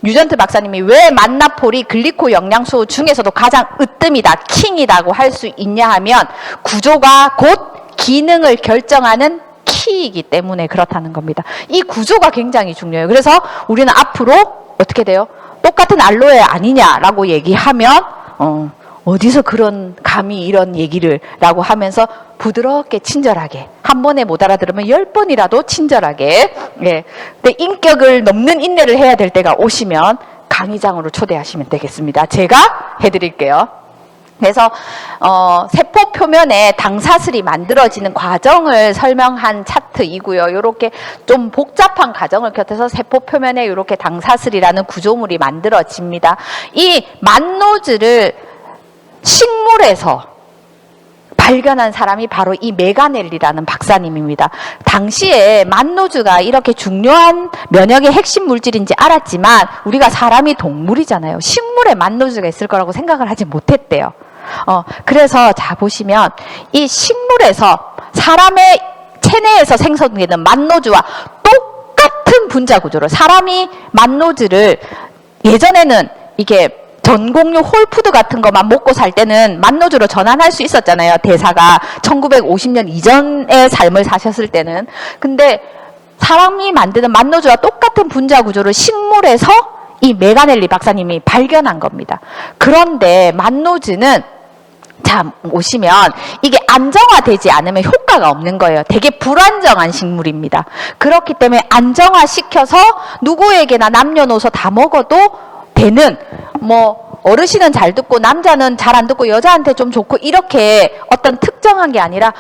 뉴전트 박사님이 왜 만나폴이 글리코 영양소 중에서도 가장 으뜸이다, 킹이라고 할 수 있냐 하면 구조가 곧 기능을 결정하는 키이기 때문에 그렇다는 겁니다. 이 구조가 굉장히 중요해요. 그래서 우리는 앞으로 어떻게 돼요? 똑같은 알로에 아니냐라고 얘기하면 어디서 그런 감히 이런 얘기를 라고 하면서 부드럽게 친절하게 한 번에 못 알아들으면 10번이라도 친절하게 근데 인격을 넘는 인내를 해야 될 때가 오시면 강의장으로 초대하시면 되겠습니다. 제가 해드릴게요. 그래서 세포 표면에 당사슬이 만들어지는 과정을 설명한 차트이고요. 이렇게 좀 복잡한 과정을 곁에서 세포 표면에 이렇게 당사슬이라는 구조물이 만들어집니다. 이 만노즈를 식물에서 발견한 사람이 바로 이 메가넬리라는 박사님입니다. 당시에 만노즈가 이렇게 중요한 면역의 핵심 물질인지 알았지만 우리가 사람이 동물이잖아요. 식물에 만노즈가 있을 거라고 생각을 하지 못했대요. 그래서 자 보시면 이 식물에서 사람의 체내에서 생성되는 만노즈와 똑같은 분자 구조로 사람이 만노즈를 예전에는 이게 전공류 홀푸드 같은 것만 먹고 살 때는 만노즈로 전환할 수 있었잖아요. 대사가 1950년 이전의 삶을 사셨을 때는. 근데 사람이 만드는 만노즈와 똑같은 분자 구조를 식물에서 이 메가넬리 박사님이 발견한 겁니다. 그런데 만노즈는 자 보시면 이게 안정화되지 않으면 효과가 없는 거예요. 되게 불안정한 식물입니다. 그렇기 때문에 안정화시켜서 누구에게나 남녀노소 다 먹어도 되는 어르신은 잘 듣고 남자는 잘 안 듣고 여자한테 좀 좋고 이렇게 어떤 특정한 게 아니라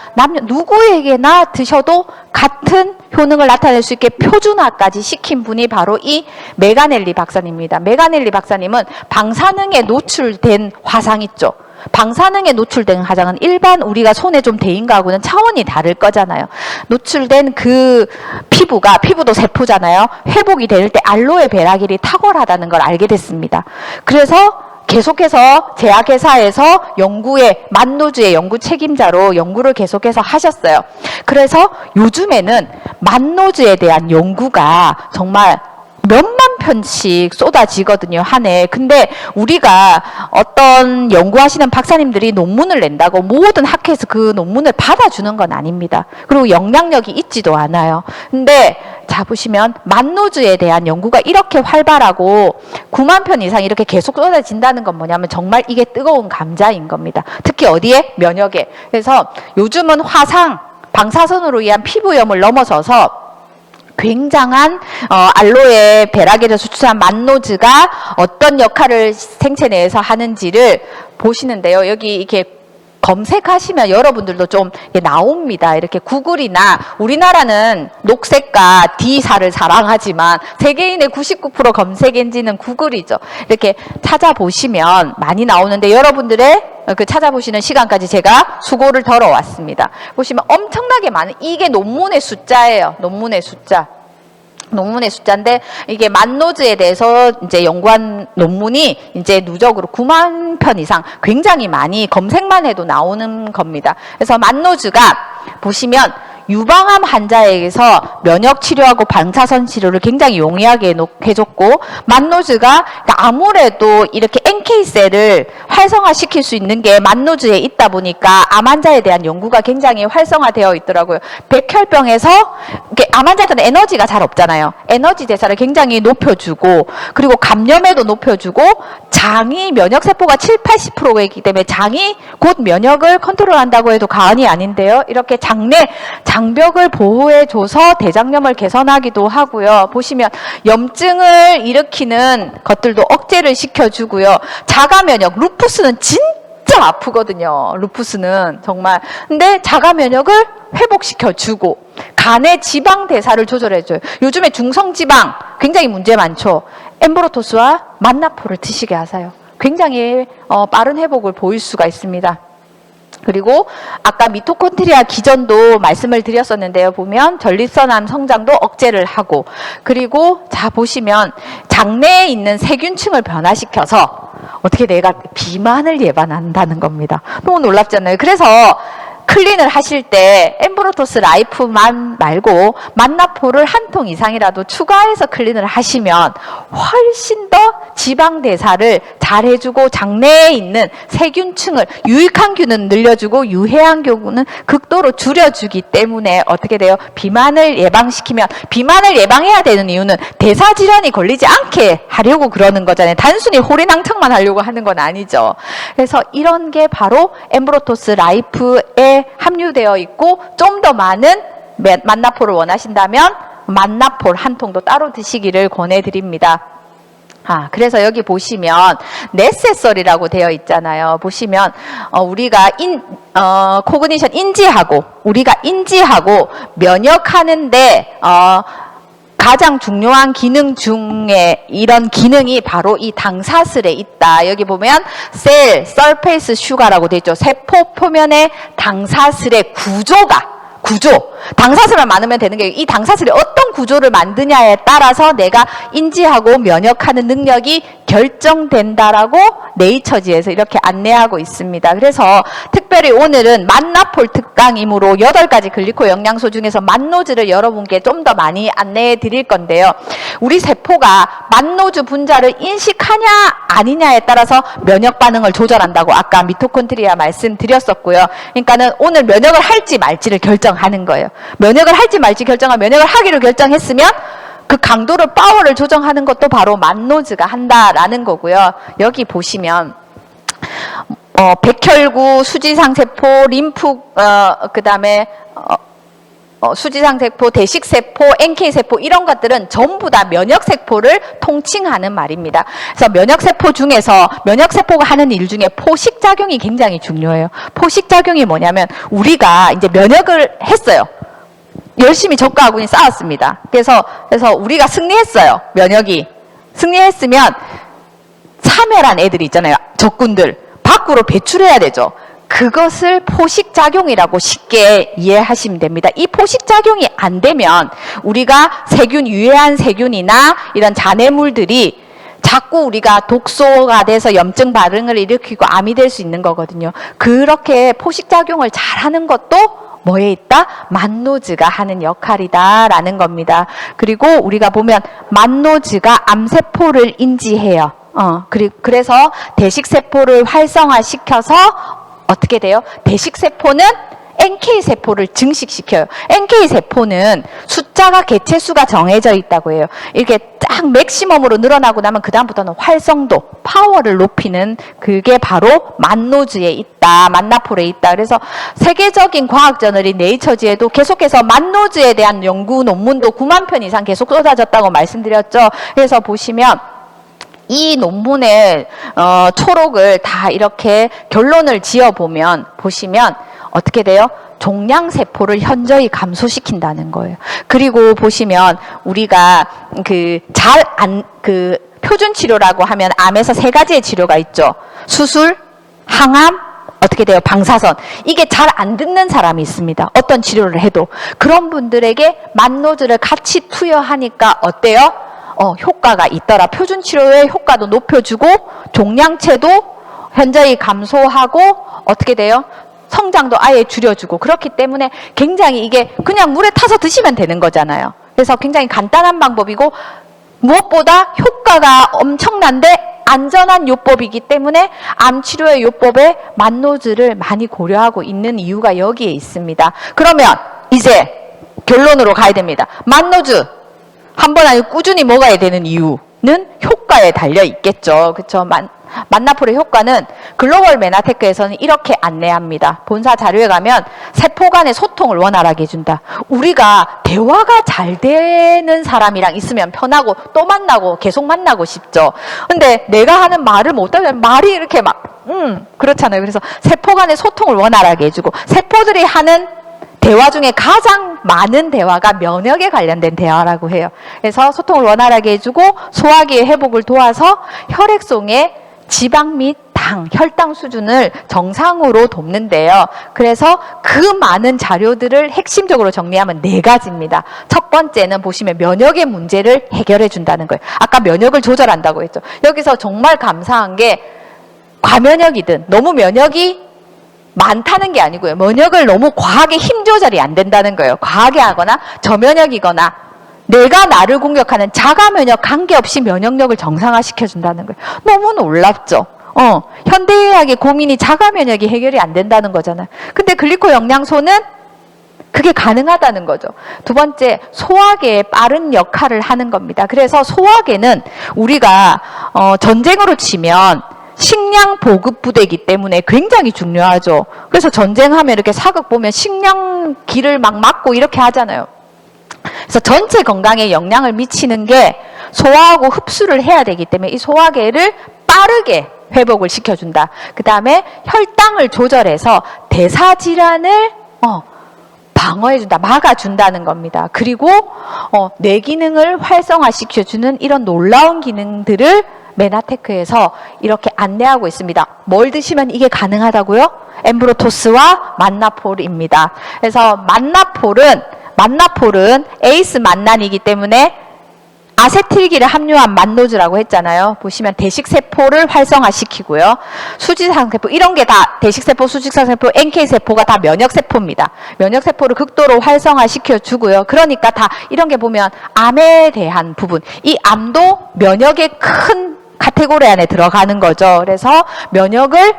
누구에게나 드셔도 같은 효능을 나타낼 수 있게 표준화까지 시킨 분이 바로 이 메가넬리 박사님입니다. 메가넬리 박사님은 방사능에 노출된 화상 있죠. 방사능에 노출된 화상은 일반 우리가 손에 좀 대인 거하고는 차원이 다를 거잖아요. 노출된 그 피부도 세포잖아요. 회복이 될 때 알로에 베라길이 탁월하다는 걸 알게 됐습니다. 그래서 계속해서 제약회사에서 만노즈의 연구 책임자로 연구를 계속해서 하셨어요. 그래서 요즘에는 만노즈에 대한 연구가 정말 몇만 편씩 쏟아지거든요, 한 해. 근데 우리가 어떤 연구하시는 박사님들이 논문을 낸다고 모든 학회에서 그 논문을 받아주는 건 아닙니다. 그리고 영향력이 있지도 않아요. 근데 자 보시면 만노즈에 대한 연구가 이렇게 활발하고 9만 편 이상 이렇게 계속 쏟아진다는 건 뭐냐면 정말 이게 뜨거운 감자인 겁니다. 특히 어디에? 면역에. 그래서 요즘은 방사선으로 인한 피부염을 넘어서서 굉장한 알로에 베라겔을 수출한 만노즈가 어떤 역할을 생체 내에서 하는지를 보시는데요. 여기 이렇게 검색하시면 여러분들도 좀 나옵니다. 이렇게 구글이나 우리나라는 녹색과 D사를 사랑하지만 세계인의 99% 검색 엔진은 구글이죠. 이렇게 찾아보시면 많이 나오는데 여러분들의 그 찾아보시는 시간까지 제가 수고를 덜어왔습니다. 보시면 엄청나게 많은 이게 논문의 숫자예요. 논문의 숫자인데 이게 만노즈에 대해서 이제 연구한 논문이 이제 누적으로 9만 편 이상 굉장히 많이 검색만 해도 나오는 겁니다. 그래서 만노즈가 보시면 유방암 환자에게서 면역 치료하고 방사선 치료를 굉장히 용이하게 해줬고, 만노즈가 그러니까 아무래도 이렇게 NK셀을 활성화시킬 수 있는 게 만노즈에 있다 보니까 암 환자에 대한 연구가 굉장히 활성화되어 있더라고요. 백혈병에서 암 환자들은 에너지가 잘 없잖아요. 에너지 대사를 굉장히 높여주고, 그리고 감염에도 높여주고, 장이 면역세포가 70-80%이기 때문에 장이 곧 면역을 컨트롤한다고 해도 과언이 아닌데요. 이렇게 장벽을 보호해줘서 대장염을 개선하기도 하고요. 보시면 염증을 일으키는 것들도 억제를 시켜주고요. 자가면역, 루푸스는 진짜 아프거든요. 루푸스는 정말. 근데 자가면역을 회복시켜주고, 간의 지방 대사를 조절해줘요. 요즘에 중성지방 굉장히 문제 많죠. 엠브로토스와 만나포를 드시게 하세요. 굉장히 빠른 회복을 보일 수가 있습니다. 그리고 아까 미토콘드리아 기전도 말씀을 드렸었는데요. 보면 전립선암 성장도 억제를 하고, 그리고 자 보시면 장내에 있는 세균층을 변화시켜서 어떻게 내가 비만을 예방한다는 겁니다. 너무 놀랍잖아요. 그래서 클린을 하실 때 엠브로토스 라이프만 말고 만나포를 한 통 이상이라도 추가해서 클린을 하시면 훨씬 더 지방 대사를 잘 해주고, 장내에 있는 세균층을, 유익항균은 늘려주고 유해항균은 극도로 줄여주기 때문에 어떻게 돼요? 비만을 예방시키면, 비만을 예방해야 되는 이유는 대사질환이 걸리지 않게 하려고 그러는 거잖아요. 단순히 홀인항청만 하려고 하는 건 아니죠. 그래서 이런 게 바로 엠브로토스 라이프에 함유되어 있고, 좀 더 많은 만나포를 원하신다면 만나폴 한 통도 따로 드시기를 권해드립니다. 그래서 여기 보시면 네세설이라고 되어 있잖아요. 보시면 우리가 코그니션 우리가 인지하고 면역하는데 가장 중요한 기능 중에 이런 기능이 바로 이 당사슬에 있다. 여기 보면 셀, 서페이스 슈가라고 되어 있죠. 세포 표면의 당사슬의 구조. 당사슬만 많으면 되는 게, 이 당사슬이 어떤 구조를 만드냐에 따라서 내가 인지하고 면역하는 능력이 결정된다라고 네이처지에서 이렇게 안내하고 있습니다. 그래서 특별히 오늘은 만나폴 특강이므로 8가지 글리코 영양소 중에서 만노즈를 여러분께 좀 더 많이 안내해 드릴 건데요. 우리 세포가 만노즈 분자를 인식하냐 아니냐에 따라서 면역 반응을 조절한다고 아까 미토콘드리아 말씀드렸었고요. 그러니까는 오늘 면역을 할지 말지를 결정하는 거예요. 면역을 할지 말지 결정하면, 면역을 하기로 결정했으면 그 강도를, 파워를 조정하는 것도 바로 만노즈가 한다라는 거고요. 여기 보시면 백혈구, 수지상세포, 림프, 그다음에 수지상세포, 대식세포, NK세포 이런 것들은 전부 다 면역세포를 통칭하는 말입니다. 그래서 면역세포 중에서 면역세포가 하는 일 중에 포식작용이 굉장히 중요해요. 포식작용이 뭐냐면, 우리가 이제 면역을 했어요. 열심히 적과 아군이 싸웠습니다. 그래서 우리가 승리했어요. 면역이 승리했으면 사멸한 애들이 있잖아요. 적군들 밖으로 배출해야 되죠. 그것을 포식작용이라고 쉽게 이해하시면 됩니다. 이 포식작용이 안 되면 우리가 세균, 유해한 세균이나 이런 잔해물들이 자꾸 우리가 독소가 돼서 염증 반응을 일으키고 암이 될 수 있는 거거든요. 그렇게 포식작용을 잘하는 것도 뭐에 있다? 만노즈가 하는 역할이다라는 겁니다. 그리고 우리가 보면 만노즈가 암세포를 인지해요. 그래서 대식세포를 활성화시켜서 어떻게 돼요? 대식세포는 NK세포를 증식시켜요. NK세포는 숫자가, 개체수가 정해져 있다고 해요. 이렇게 딱 맥시멈으로 늘어나고 나면 그 다음부터는 활성도, 파워를 높이는 그게 바로 만노즈에 있다, 만나폴에 있다. 그래서 세계적인 과학 저널인 네이처지에도 계속해서 만노즈에 대한 연구 논문도 9만 편 이상 계속 쏟아졌다고 말씀드렸죠. 그래서 보시면 이 논문의 초록을 다 이렇게 결론을 지어보면, 보시면 어떻게 돼요? 종양세포를 현저히 감소시킨다는 거예요. 그리고 보시면 우리가 표준치료라고 하면 암에서 3가지의 치료가 있죠. 수술, 항암, 어떻게 돼요? 방사선. 이게 잘 안 듣는 사람이 있습니다. 어떤 치료를 해도. 그런 분들에게 만노즈를 같이 투여하니까 어때요? 효과가 있더라. 표준치료의 효과도 높여주고 종양체도 현저히 감소하고 어떻게 돼요? 성장도 아예 줄여주고 그렇기 때문에 굉장히 이게 그냥 물에 타서 드시면 되는 거잖아요. 그래서 굉장히 간단한 방법이고 무엇보다 효과가 엄청난데 안전한 요법이기 때문에 암 치료의 요법에 만노즈를 많이 고려하고 있는 이유가 여기에 있습니다. 그러면 이제 결론으로 가야 됩니다. 만노즈 한 번 아니고 꾸준히 먹어야 되는 이유는 효과에 달려 있겠죠. 그렇죠? 만나폴의 효과는 글로벌 메나테크에서는 이렇게 안내합니다. 본사 자료에 가면 세포 간의 소통을 원활하게 해준다. 우리가 대화가 잘 되는 사람이랑 있으면 편하고 또 만나고 계속 만나고 싶죠. 근데 내가 하는 말을 못하면 말이 이렇게 막 그렇잖아요. 그래서 세포 간의 소통을 원활하게 해주고 세포들이 하는 대화 중에 가장 많은 대화가 면역에 관련된 대화라고 해요. 그래서 소통을 원활하게 해주고 소화기의 회복을 도와서 혈액속의 지방 및 당, 혈당 수준을 정상으로 돕는데요. 그래서 그 많은 자료들을 핵심적으로 정리하면 4가지입니다. 첫 번째는 보시면 면역의 문제를 해결해 준다는 거예요. 아까 면역을 조절한다고 했죠. 여기서 정말 감사한 게 과면역이든 너무 면역이 많다는 게 아니고요. 면역을 너무 과하게 힘 조절이 안 된다는 거예요. 과하게 하거나 저면역이거나 내가 나를 공격하는 자가 면역 관계없이 면역력을 정상화시켜준다는 거예요. 너무 놀랍죠? 현대의학의 고민이 자가 면역이 해결이 안 된다는 거잖아요. 근데 글리코 영양소는 그게 가능하다는 거죠. 두 번째, 소화계의 빠른 역할을 하는 겁니다. 그래서 소화계는 우리가 전쟁으로 치면 식량 보급 부대이기 때문에 굉장히 중요하죠. 그래서 전쟁하면 이렇게 사극 보면 식량기를 막 막고 이렇게 하잖아요. 그래서 전체 건강에 영향을 미치는 게 소화하고 흡수를 해야 되기 때문에 이 소화계를 빠르게 회복을 시켜준다. 그 다음에 혈당을 조절해서 대사질환을 방어해준다, 막아준다는 겁니다. 그리고 뇌 기능을 활성화시켜주는 이런 놀라운 기능들을 메나테크에서 이렇게 안내하고 있습니다. 뭘 드시면 이게 가능하다고요? 엠브로토스와 만나폴입니다. 그래서 만나폴은 에이스 만난이기 때문에 아세틸기를 함유한 만노즈라고 했잖아요. 보시면 대식세포를 활성화시키고요. 수지상세포 이런 게 다 대식세포, 수지상세포, NK세포가 다 면역세포입니다. 면역세포를 극도로 활성화시켜주고요. 그러니까 다 이런 게 보면 암에 대한 부분, 이 암도 면역의 큰 카테고리 안에 들어가는 거죠. 그래서 면역을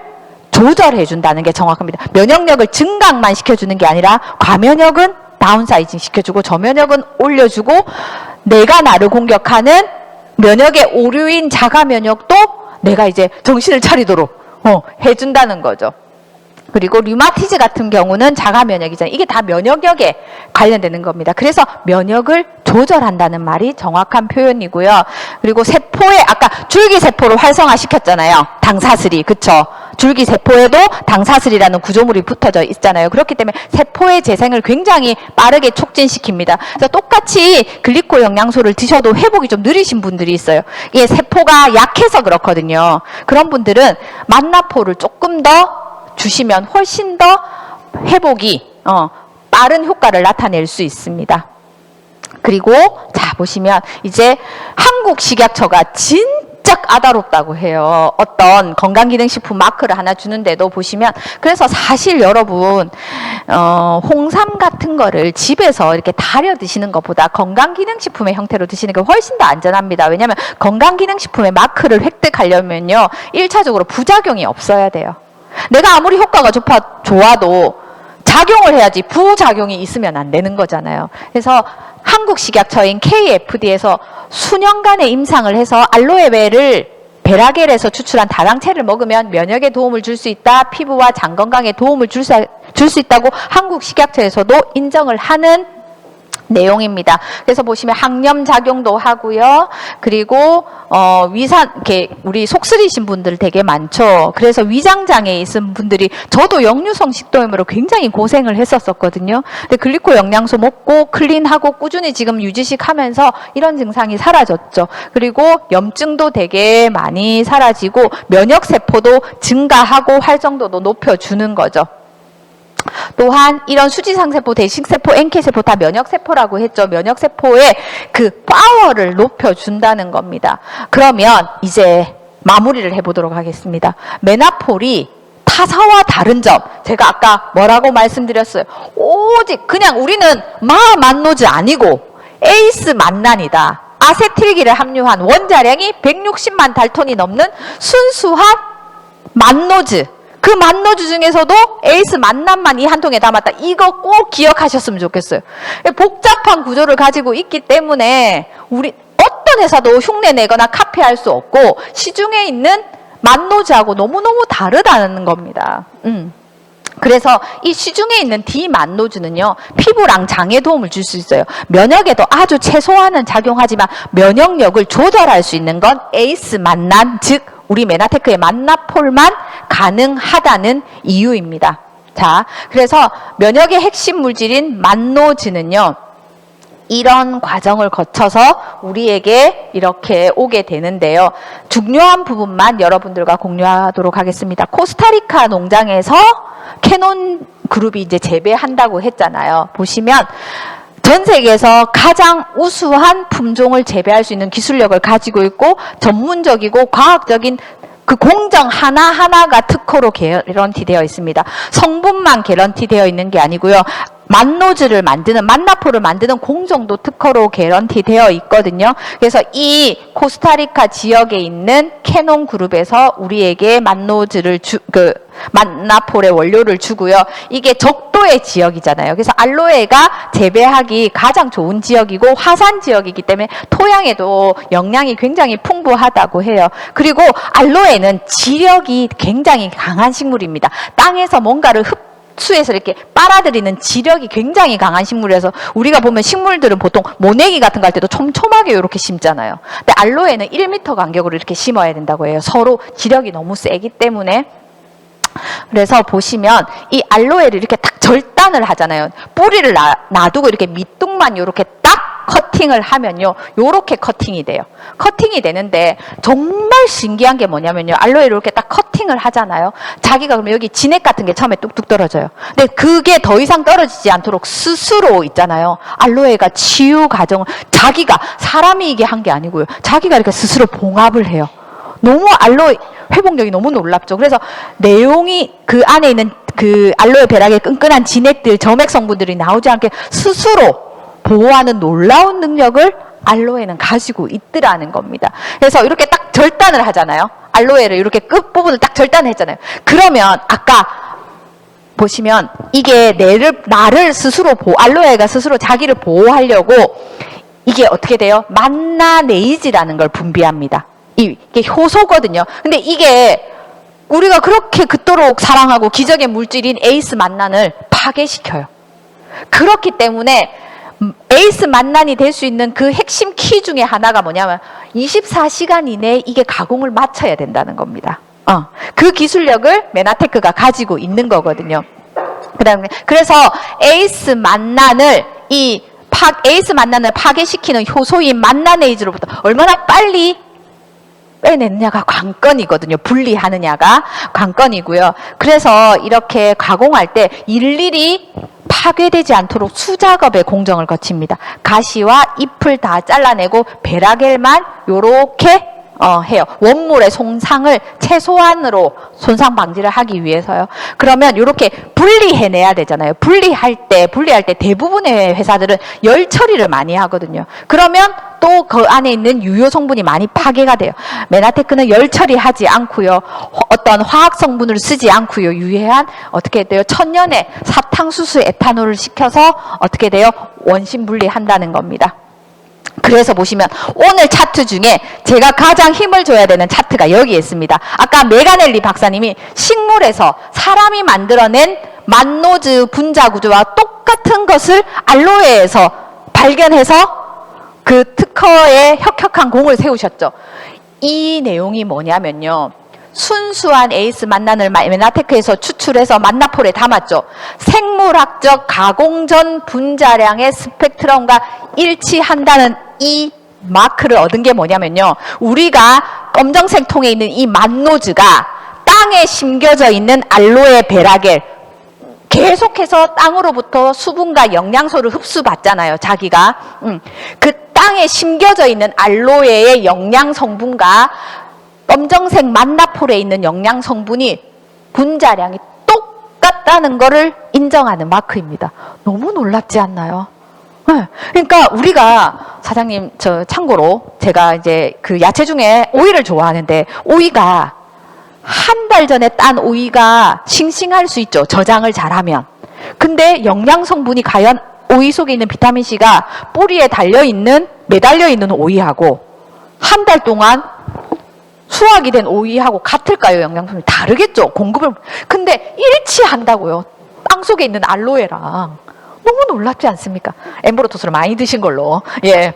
조절해준다는 게 정확합니다. 면역력을 증강만 시켜주는 게 아니라 과면역은 다운사이징 시켜주고 저면역은 올려주고 내가 나를 공격하는 면역의 오류인 자가면역도 내가 이제 정신을 차리도록 해준다는 거죠. 그리고 류마티즈 같은 경우는 자가면역이잖아요. 이게 다 면역력에 관련되는 겁니다. 그래서 면역을 조절한다는 말이 정확한 표현이고요. 그리고 세포에 아까 줄기세포를 활성화시켰잖아요. 당사슬이. 그쵸? 줄기세포에도 당사슬이라는 구조물이 붙어져 있잖아요. 그렇기 때문에 세포의 재생을 굉장히 빠르게 촉진시킵니다. 그래서 똑같이 글리코 영양소를 드셔도 회복이 좀 느리신 분들이 있어요. 이게 세포가 약해서 그렇거든요. 그런 분들은 만나폴을 조금 더 주시면 훨씬 더 회복이 빠른 효과를 나타낼 수 있습니다. 그리고 자 보시면 이제 한국식약처가 진짜 까다롭다고 해요. 어떤 건강기능식품 마크를 하나 주는데도 보시면 그래서 사실 여러분 홍삼 같은 거를 집에서 이렇게 달여 드시는 것보다 건강기능식품의 형태로 드시는 게 훨씬 더 안전합니다. 왜냐하면 건강기능식품의 마크를 획득하려면요 1차적으로 부작용이 없어야 돼요. 내가 아무리 효과가 좋아도 작용을 해야지 부작용이 있으면 안 되는 거잖아요. 그래서 한국식약처인 KFD에서 수년간의 임상을 해서 알로에베를 베라겔에서 추출한 다당체를 먹으면 면역에 도움을 줄 수 있다. 피부와 장 건강에 도움을 줄 수 있다고 한국식약처에서도 인정을 하는 내용입니다. 그래서 보시면 항염 작용도 하고요. 그리고 이렇게 우리 속 쓰리신 분들 되게 많죠. 그래서 위장 장애에 있는 분들이 저도 역류성 식도염으로 굉장히 고생을 했었거든요. 근데 글리코 영양소 먹고 클린하고 꾸준히 지금 유지식 하면서 이런 증상이 사라졌죠. 그리고 염증도 되게 많이 사라지고 면역 세포도 증가하고 활성도도 높여주는 거죠. 또한 이런 수지상세포, 대식세포, NK세포 다 면역세포라고 했죠. 면역세포의 그 파워를 높여준다는 겁니다. 그러면 이제 마무리를 해보도록 하겠습니다. 메나폴이 타사와 다른 점, 제가 아까 뭐라고 말씀드렸어요? 오직 그냥 우리는 만노즈 아니고 에이스 만난이다. 아세틸기를 함유한 원자량이 160만 달톤이 넘는 순수한 만노즈. 그 만노즈 중에서도 에이스 만난만 이 한 통에 담았다. 이거 꼭 기억하셨으면 좋겠어요. 복잡한 구조를 가지고 있기 때문에 우리 어떤 회사도 흉내 내거나 카피할 수 없고 시중에 있는 만노즈하고 너무너무 다르다는 겁니다. 그래서 이 시중에 있는 디만노즈는요, 피부랑 장에 도움을 줄 수 있어요. 면역에도 아주 최소한은 작용하지만 면역력을 조절할 수 있는 건 에이스 만난, 즉 우리 메나테크의 만나폴만 가능하다는 이유입니다. 자, 그래서 면역의 핵심 물질인 만노즈는요, 이런 과정을 거쳐서 우리에게 이렇게 오게 되는데요. 중요한 부분만 여러분들과 공유하도록 하겠습니다. 코스타리카 농장에서 캐논 그룹이 이제 재배한다고 했잖아요. 보시면 전 세계에서 가장 우수한 품종을 재배할 수 있는 기술력을 가지고 있고 전문적이고 과학적인 그 공정 하나하나가 특허로 개런티되어 있습니다. 성분만 개런티되어 있는 게 아니고요. 만노즈를 만드는, 만나포를 만드는 공정도 특허로 개런티되어 있거든요. 그래서 이 코스타리카 지역에 있는 캐논 그룹에서 우리에게 만노즈를 만나폴의 원료를 주고요. 이게 적도의 지역이잖아요. 그래서 알로에가 재배하기 가장 좋은 지역이고 화산 지역이기 때문에 토양에도 영양이 굉장히 풍부하다고 해요. 그리고 알로에는 지력이 굉장히 강한 식물입니다. 땅에서 뭔가를 흡수해서 이렇게 빨아들이는 지력이 굉장히 강한 식물이라서 우리가 보면 식물들은 보통 모내기 같은 거 할 때도 촘촘하게 이렇게 심잖아요. 근데 알로에는 1m 간격으로 이렇게 심어야 된다고 해요. 서로 지력이 너무 세기 때문에. 그래서 보시면 이 알로에를 이렇게 딱 절단을 하잖아요. 뿌리를 놔두고 이렇게 밑둥만 이렇게 딱 커팅을 하면요. 요렇게 커팅이 돼요. 커팅이 되는데 정말 신기한 게 뭐냐면요. 알로에를 이렇게 딱 커팅을 하잖아요. 자기가 그러면 여기 진액 같은 게 처음에 뚝뚝 떨어져요. 근데 그게 더 이상 떨어지지 않도록 스스로 있잖아요. 알로에가 치유 과정을 자기가 사람이 이게 한 게 아니고요. 자기가 이렇게 스스로 봉합을 해요. 너무 알로에 회복력이 너무 놀랍죠. 그래서 내용이 그 안에 있는 그 알로에 베락의 끈끈한 진액들, 점액 성분들이 나오지 않게 스스로 보호하는 놀라운 능력을 알로에는 가지고 있더라는 겁니다. 그래서 이렇게 딱 절단을 하잖아요. 알로에를 이렇게 끝부분을 딱 절단했잖아요. 그러면 아까 보시면 이게 나를 스스로 알로에가 스스로 자기를 보호하려고 이게 어떻게 돼요? 만나네이즈라는 걸 분비합니다. 이게 효소거든요. 근데 이게 우리가 그렇게 그토록 사랑하고 기적의 물질인 에이스 만난을 파괴시켜요. 그렇기 때문에 에이스 만난이 될 수 있는 그 핵심 키 중에 하나가 뭐냐면 24시간 이내에 이게 가공을 마쳐야 된다는 겁니다. 그 기술력을 메나테크가 가지고 있는 거거든요. 그래서 에이스 만난을 파괴시키는 효소인 만나네이즈로부터 얼마나 빨리 빼내느냐가 관건이거든요. 분리하느냐가 관건이고요. 그래서 이렇게 가공할 때 일일이 파괴되지 않도록 수작업의 공정을 거칩니다. 가시와 잎을 다 잘라내고 베라겔만 요렇게 해요. 원물의 손상을 최소한으로 손상 방지를 하기 위해서요. 그러면 이렇게 분리해내야 되잖아요. 분리할 때 대부분의 회사들은 열 처리를 많이 하거든요. 그러면 또 그 안에 있는 유효 성분이 많이 파괴가 돼요. 메나테크는 열 처리하지 않고요. 어떤 화학 성분을 쓰지 않고요. 유해한 어떻게 돼요? 천연의 사탕수수 에탄올을 시켜서 어떻게 돼요? 원심 분리한다는 겁니다. 그래서 보시면 오늘 차트 중에 제가 가장 힘을 줘야 되는 차트가 여기에 있습니다. 아까 메가넬리 박사님이 식물에서 사람이 만들어낸 만노즈 분자 구조와 똑같은 것을 알로에에서 발견해서 그 특허에 혁혁한 공을 세우셨죠. 이 내용이 뭐냐면요. 순수한 에이스 만난을 메나테크에서 추출해서 만나폴에 담았죠. 생물학적 가공 전 분자량의 스펙트럼과 일치한다는 이 마크를 얻은 게 뭐냐면요. 우리가 검정색 통에 있는 이 만노즈가 땅에 심겨져 있는 알로에 베라겔 계속해서 땅으로부터 수분과 영양소를 흡수받잖아요. 자기가. 그 땅에 심겨져 있는 알로에의 영양 성분과 검정색 만나폴에 있는 영양 성분이 분자량이 똑같다는 거를 인정하는 마크입니다. 너무 놀랍지 않나요? 네. 그러니까 우리가 사장님 저 참고로 제가 이제 그 야채 중에 오이를 좋아하는데 오이가 한 달 전에 딴 오이가 싱싱할 수 있죠. 저장을 잘하면. 근데 영양 성분이 과연 오이 속에 있는 비타민C가 뿌리에 매달려 있는 오이하고 한 달 동안 수확이 된 오이하고 같을까요? 영양 성분이 다르겠죠. 공급을. 근데 일치한다고요. 빵 속에 있는 알로에랑. 너무 놀랍지 않습니까? 엠브로토스를 많이 드신 걸로. 예.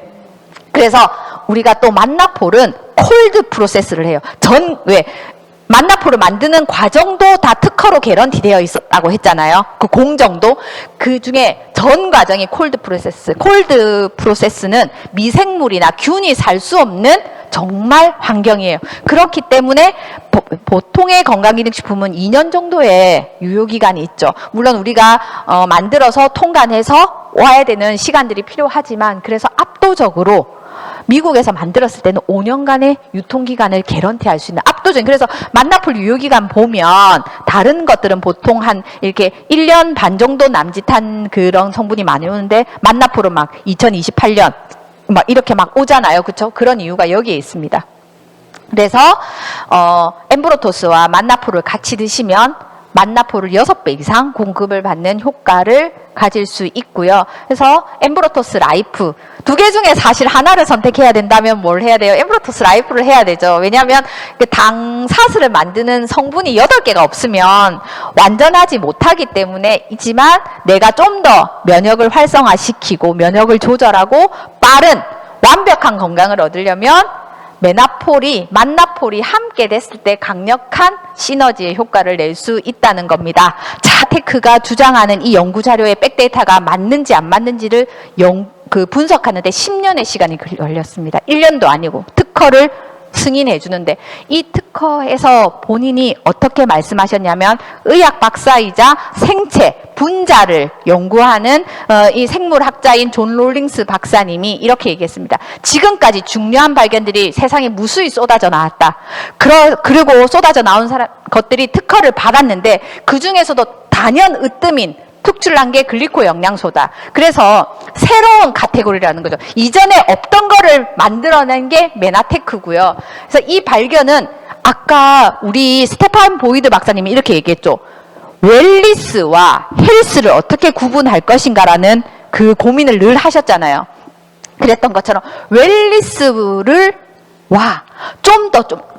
그래서 우리가 또 만나폴은 콜드 프로세스를 해요. 만나폴을 만드는 과정도 다 특허로 개런티되어 있었다고 했잖아요. 그 공정도. 그 중에 전 과정이 콜드 프로세스. 콜드 프로세스는 미생물이나 균이 살 수 없는 정말 환경이에요. 그렇기 때문에 보통의 건강기능식품은 2년 정도의 유효기간이 있죠. 물론 우리가 만들어서 통관해서 와야 되는 시간들이 필요하지만 그래서 압도적으로 미국에서 만들었을 때는 5년간의 유통기간을 개런티할 수 있는 압도적인. 그래서 만나폴 유효기간 보면 다른 것들은 보통 한 이렇게 1년 반 정도 남짓한 그런 성분이 많이 오는데 만나폴은 막 2028년 막 이렇게 막 오잖아요. 그렇죠? 그런 이유가 여기에 있습니다. 그래서 엠브로토스와 만나폴을 같이 드시면 만나폴을 6배 이상 공급을 받는 효과를 가질 수 있고요. 그래서 엠브로토스 라이프 두 개 중에 사실 하나를 선택해야 된다면 뭘 해야 돼요? 엠브로토스 라이프를 해야 되죠. 왜냐하면 그 당사슬을 만드는 성분이 8개가 없으면 완전하지 못하기 때문에이지만 내가 좀 더 면역을 활성화시키고 면역을 조절하고 빠른 완벽한 건강을 얻으려면 만나폴이 함께 됐을 때 강력한 시너지의 효과를 낼 수 있다는 겁니다. 자, 테크가 주장하는 이 연구 자료의 백데이터가 맞는지 안 맞는지를 분석하는데 10년의 시간이 걸렸습니다. 1년도 아니고 특허를 승인해 주는데 이 특허에서 본인이 어떻게 말씀하셨냐면 의학 박사이자 생체 분자를 연구하는 이 생물학자인 존 롤링스 박사님이 이렇게 얘기했습니다. 지금까지 중요한 발견들이 세상에 무수히 쏟아져 나왔다. 그리고 쏟아져 나온 것들이 특허를 받았는데 그 중에서도 단연 으뜸인 특출난 게 글리코 영양소다. 그래서 새로운 카테고리라는 거죠. 이전에 없던 거를 만들어낸 게 메나테크고요. 그래서 이 발견은 아까 우리 스테판 보이드 박사님이 이렇게 얘기했죠. 웰리스와 헬스를 어떻게 구분할 것인가라는 그 고민을 늘 하셨잖아요. 그랬던 것처럼 웰리스를 좀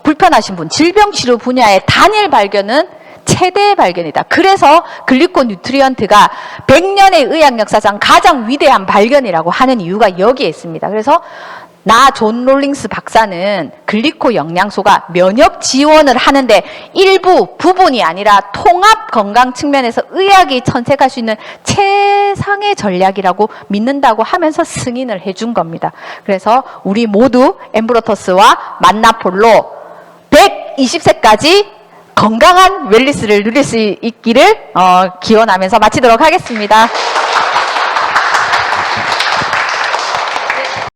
불편하신 분, 질병치료 분야의 단일 발견은 최대의 발견이다. 그래서 글리코 뉴트리언트가 100년의 의학 역사상 가장 위대한 발견이라고 하는 이유가 여기에 있습니다. 그래서 존 롤링스 박사는 글리코 영양소가 면역 지원을 하는데 부분이 아니라 통합 건강 측면에서 의학이 선택할 수 있는 최상의 전략이라고 믿는다고 하면서 승인을 해준 겁니다. 그래서 우리 모두 엠브로토스와 만나폴로 120세까지 건강한 웰리스를 누릴 수 있기를 기원하면서 마치도록 하겠습니다.